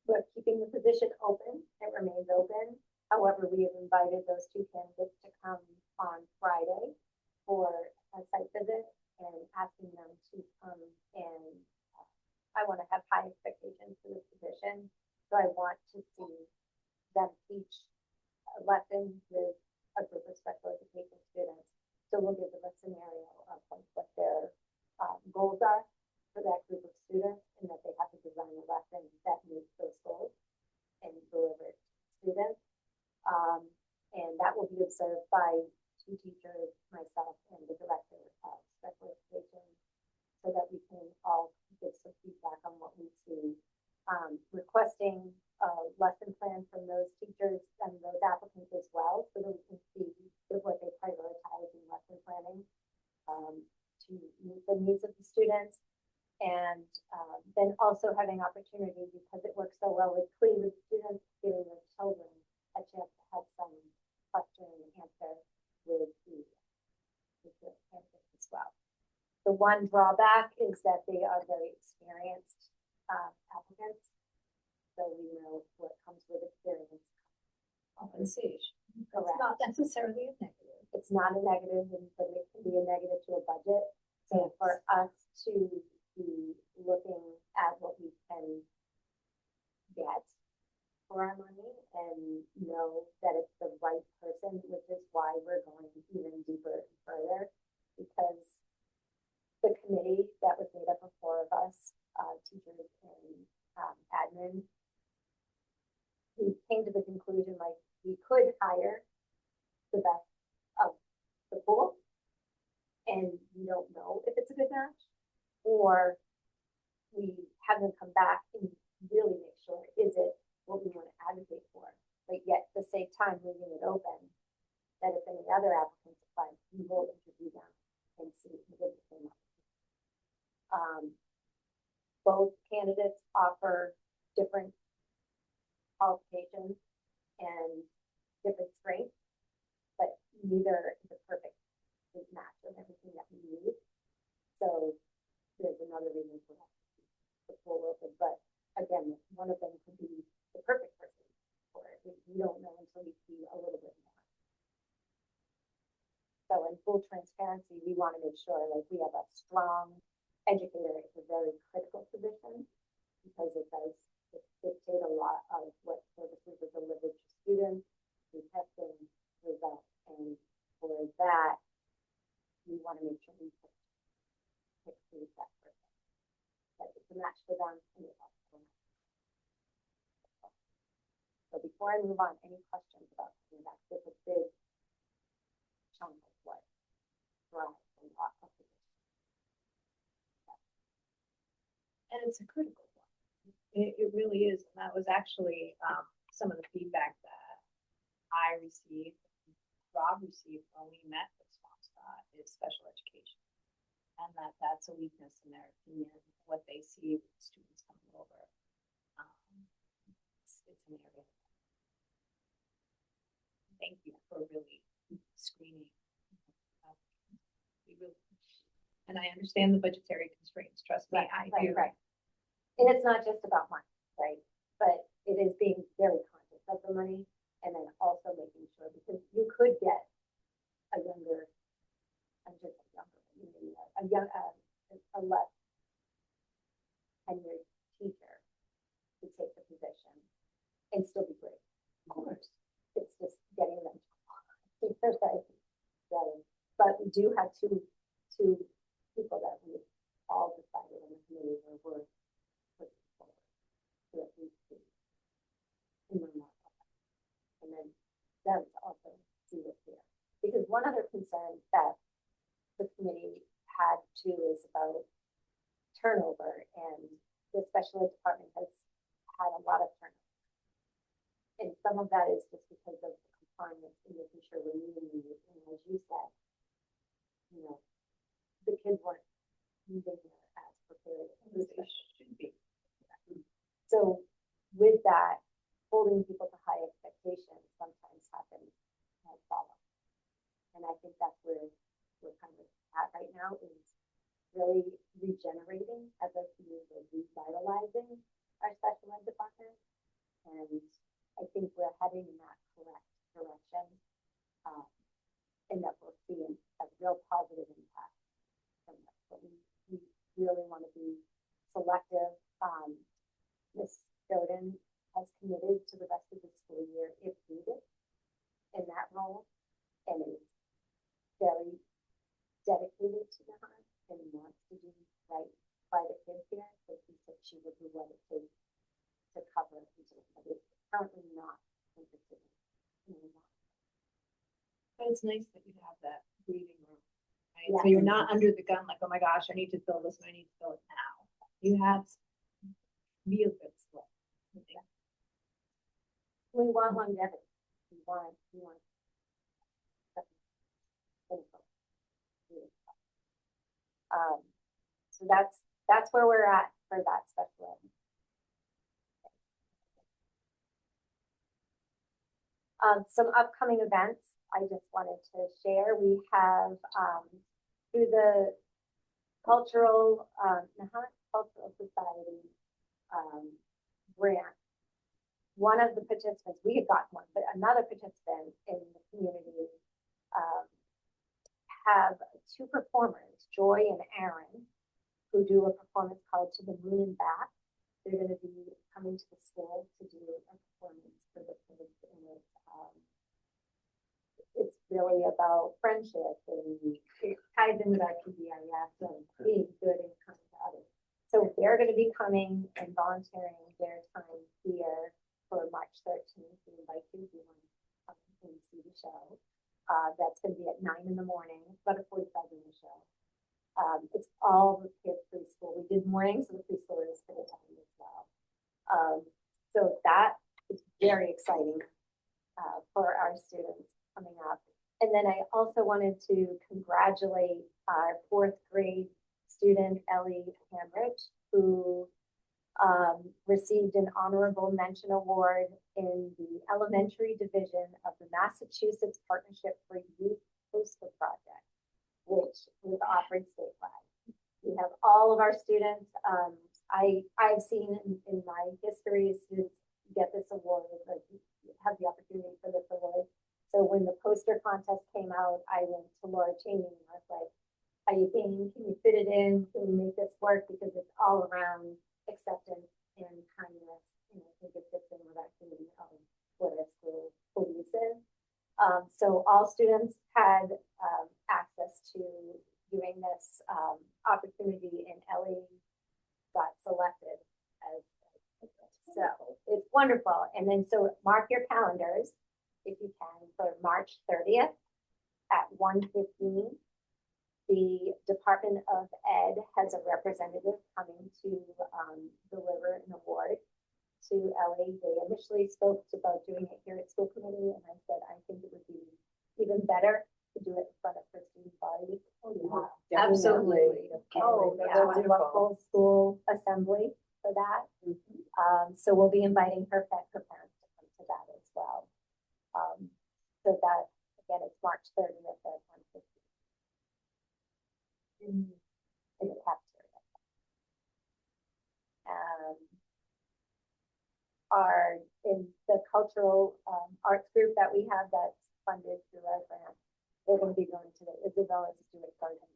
We're keeping the position open. It remains open. However, we have invited those 2 candidates to come on Friday for a site visit and asking them to come in. I want to have high expectations for this position. So I want to see them teach a lesson with a group of special education students. So we'll give them a scenario of what their goals are for that group of students, and that they have to design a lesson that meets those goals and deliver it to students. And that will be observed by 2 teachers, myself, and the director of special education, so that we can all get some feedback on what we see. Requesting a lesson plan from those teachers and those applicants as well, so that we can see what they prioritize in lesson planning to meet the needs of the students. And then also having opportunity, because it works so well with CLE, with students giving their children a chance to have some question and answer with the candidates as well. The one drawback is that they are very experienced applicants, so we know what comes with experience. Compensation. Correct. It's not necessarily a negative. It's not a negative, but it can be a negative to a budget. So for us to be looking at what we can get for our money and know that it's the right person, which is why we're going even deeper and further, because the committee that was made up of 4 of us, teachers and admin, we came to the conclusion like we could hire the best of the pool, and we don't know if it's a good match, or we have them come back and really make sure, is it what we want to advocate for, but yet at the same time leaving it open that if any other applicants apply, we will interview them and see if we get the same opportunity. Both candidates offer different qualifications and different strengths, but neither is a perfect match of everything that we need. So there's another reason for that to pull open. But again, one of them could be the perfect person for it. We don't know until we see a little bit more. So in full transparency, we want to make sure like we have a strong educator. It's a very critical position because it does dictate a lot of what services are delivered to students, the testing results, and for that, we want to make sure we pick that person. That it's a match for them and it's also a match. So before I move on, any questions about that? There's a big chunk of what drives a lot of the And it's a critical one. It really is. And that was actually some of the feedback that I received, Rob received when we met with Swampscott is special education. And that's a weakness in their opinion, what they see with students coming over. It's an area. Thank you for really screening. We really, and I understand the budgetary constraints, trust me, I do. Right. And it's not just about money, right? But it is being very conscious of the money And then also making sure, because you could get a younger, I'm just younger, maybe a less tenured teacher to take the position and still be great. Of course. It's just getting them to but we do have two people that we all decided on the committee were worth putting forward to at least be in my mind. And then them to also see what's here. Because one other concern that the committee had too is about turnover, and the special ed department has had a lot of turnover. And some of that is just because of the compliance and making sure we're meeting these. And as you said, you know, the kids weren't moving there as prepared as they should be. So with that, holding people to high expectations sometimes happens and follow. And I think that's where we're kind of at right now, is really regenerating as a community, revitalizing our special ed department. And I think we're heading in that correct direction, and that we're seeing a real positive impact from that. But we really want to be selective. Ms. Godin has committed to the rest of the school year if needed in that role, and is very dedicated to Nahant and wants to do right by the kids here. But she said she would do what it takes to cover it, but it's currently not interested in anymore. But it's nice that you have that breathing room, right? Yes. So you're not under the gun, like, oh my gosh, I need to fill this, and I need to fill it now. You have real good stuff. Yeah. We want longevity. We want so that's where we're at for that special ed. Some upcoming events I just wanted to share. We have through the cultural Nahant Cultural Society grant. One of the participants, we had gotten one, but another participant in the community have two performers, Joy and Aaron, who do a performance called To the Moon and Back. They're going to be coming to the school to do a performance for the kids, and it's really about friendship, and it ties into that PBIS and being good and kind to others. So they're going to be coming and volunteering their time here for March 13th. We invite you if you want to come and see the show. That's going to be at 9 in the morning, about a 45-minute show. It's all the kids preschool. We did morning, so the preschoolers could attend as well. So that is very exciting for our students coming up. And then I also wanted to congratulate our 4th grade student, Ellie Hamrich, who received an honorable mention award in the elementary division of the Massachusetts Partnership for Youth Poster Project, which was offered statewide. We have all of our students. I've seen in my history students get this award, like have the opportunity for this award. So when the poster contest came out, I went to Laura Cheney and I was like, are you thinking, can you fit it in? Can we make this work? Because it's all around acceptance and kindness. And I think it fits in with that community of what our school believes in. So all students had access to doing this opportunity, and Ellie got selected as so it's wonderful. And then so mark your calendars if you can for March 30th at 1:15. The Department of Ed has a representative coming to deliver an award to Ellie. They initially spoke about doing it here at school committee, and I said I think it would be even better to do it in front of her student body. Oh, yeah. Absolutely. Oh, yeah, we have a full school assembly for that. So we'll be inviting her parents to come to that as well. So that, again, it's March 30th at 1:15 in the cafeteria. In the cultural arts group that we have that's funded through our grant. They're going to be going to the Isabella Stewart Garden.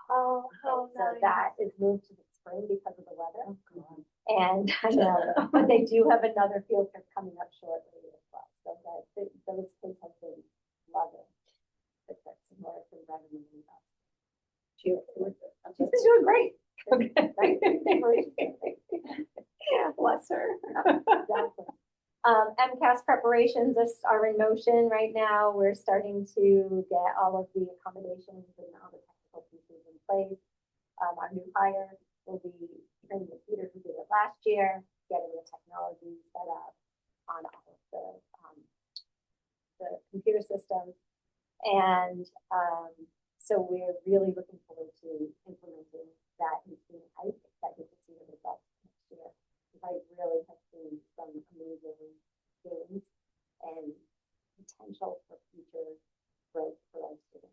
Oh, So that is moved to the spring because of the weather. Oh, God. And I know, but they do have another field trip coming up shortly as well. So that those kids have been loving the trips in order to recommend us. She's been doing great. Right? Yeah, bless her. Exactly. MCAS preparations are in motion right now. We're starting to get all of the accommodations and all the technical pieces in place. Our new hire will be training the Peter who did it last year, getting the technology set up on all of the computer systems. And so we're really looking forward to implementing that in senior high, excited to see the results next year. I really have seen some amazing gains and potential for future growth for our students.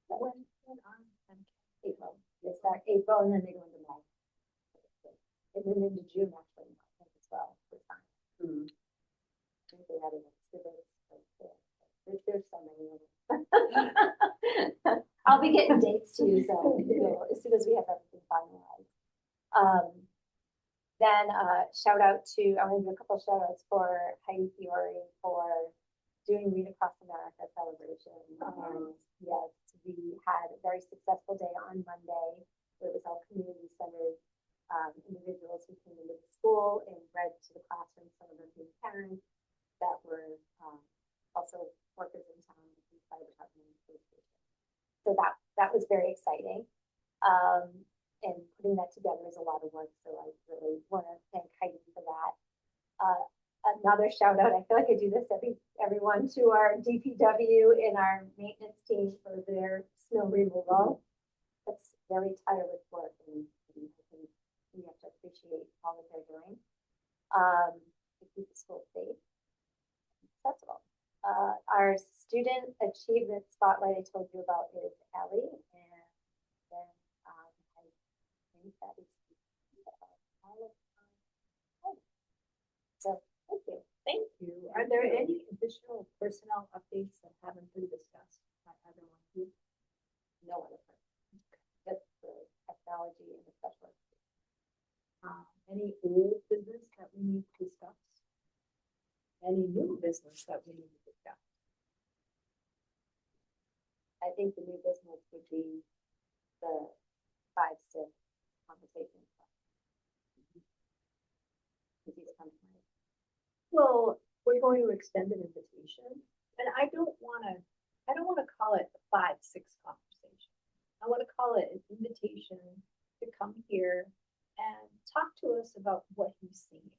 So, when on April, they start April and then they go into May. And then into June actually, I think as well for science. I think they had an exhibit. There's so many of them. I'll be getting dates to you, so as soon as we have everything finalized. Then shout out to, I'm going to do a couple shout outs for Heidi Fiore for doing Read Across America celebration. Yes, we had a very successful day on Monday. It was all community centered individuals who came into the school and read to the classroom, some of them being parents that were also workers in town, the fire department, police station. So that was very exciting. And putting that together is a lot of work. So I really want to thank Heidi for that. Another shout out, I feel like I do this everyone, to our DPW and our maintenance team for their snow removal. That's very tireless work, and I think we have to appreciate all that they're doing to keep the school safe and accessible. Our student achievement spotlight I told you about is Ellie, and then I think that is all of so thank you. Thank you. Are there any additional personnel updates that haven't been discussed by either one of you? No other person. Just the technology and the special education. Any old business that we need to discuss? Any new business that we need to discuss? I think the new business would be the 5-6 conversation. Well, we're going to extend an invitation, and I don't want to call it the 5-6 conversation. I want to call it an invitation to come here and talk to us about what he's seeing.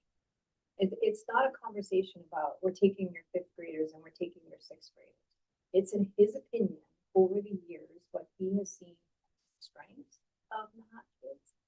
It's not a conversation about we're taking your 5th graders and we're taking your 6th graders. It's in his opinion over the years what he has seen strengths of Nahant kids,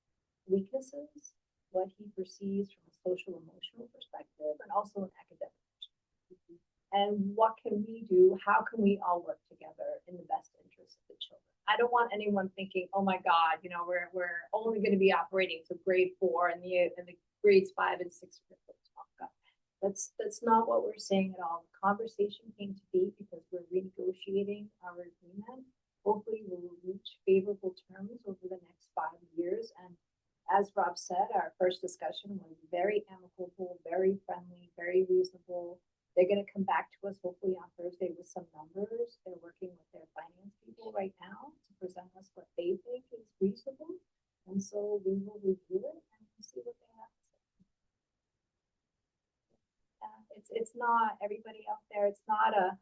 weaknesses, what he perceives from a social emotional perspective, and also an academic perspective. And what can we do? How can we all work together in the best interest of the children? I don't want anyone thinking, oh my God, we're only going to be operating to grade 4 and the grades 5 and 6 are going to talk about. That's not what we're saying at all. The conversation came to be because we're renegotiating our agreement. Hopefully we'll reach favorable terms over the next 5 years. And as Rob said, our first discussion was very amicable, very friendly, very reasonable. They're going to come back to us hopefully on Thursday with some numbers. They're working with their finance people right now to present us what they think is reasonable. And so we will review it and see what they have to say. It's not everybody out there. It's not a,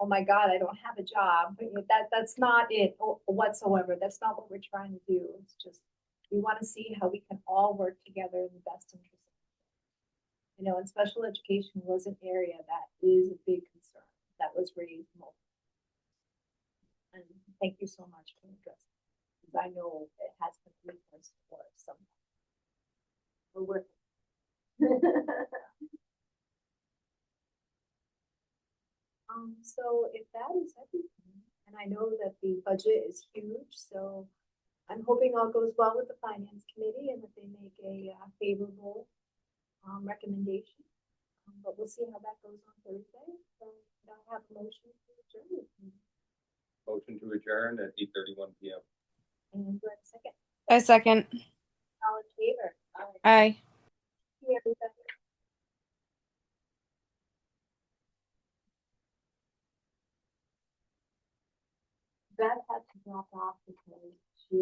oh my God, I don't have a job. That's not it whatsoever. That's not what we're trying to do. It's just, we want to see how we can all work together in the best interest of and special education was an area that is a big concern that was raised multiple. And thank you so much for addressing it, because I know it has been a weakness for some. We're working. So if that is everything, and I know that the budget is huge, so I'm hoping all goes well with the finance committee and that they make a favorable recommendation. But we'll see how that goes on Thursday. So I have a motion to adjourn. Motion to adjourn at 8:31 PM. And do I have a second? A second. All in favor? Aye. See everybody. That has to drop off because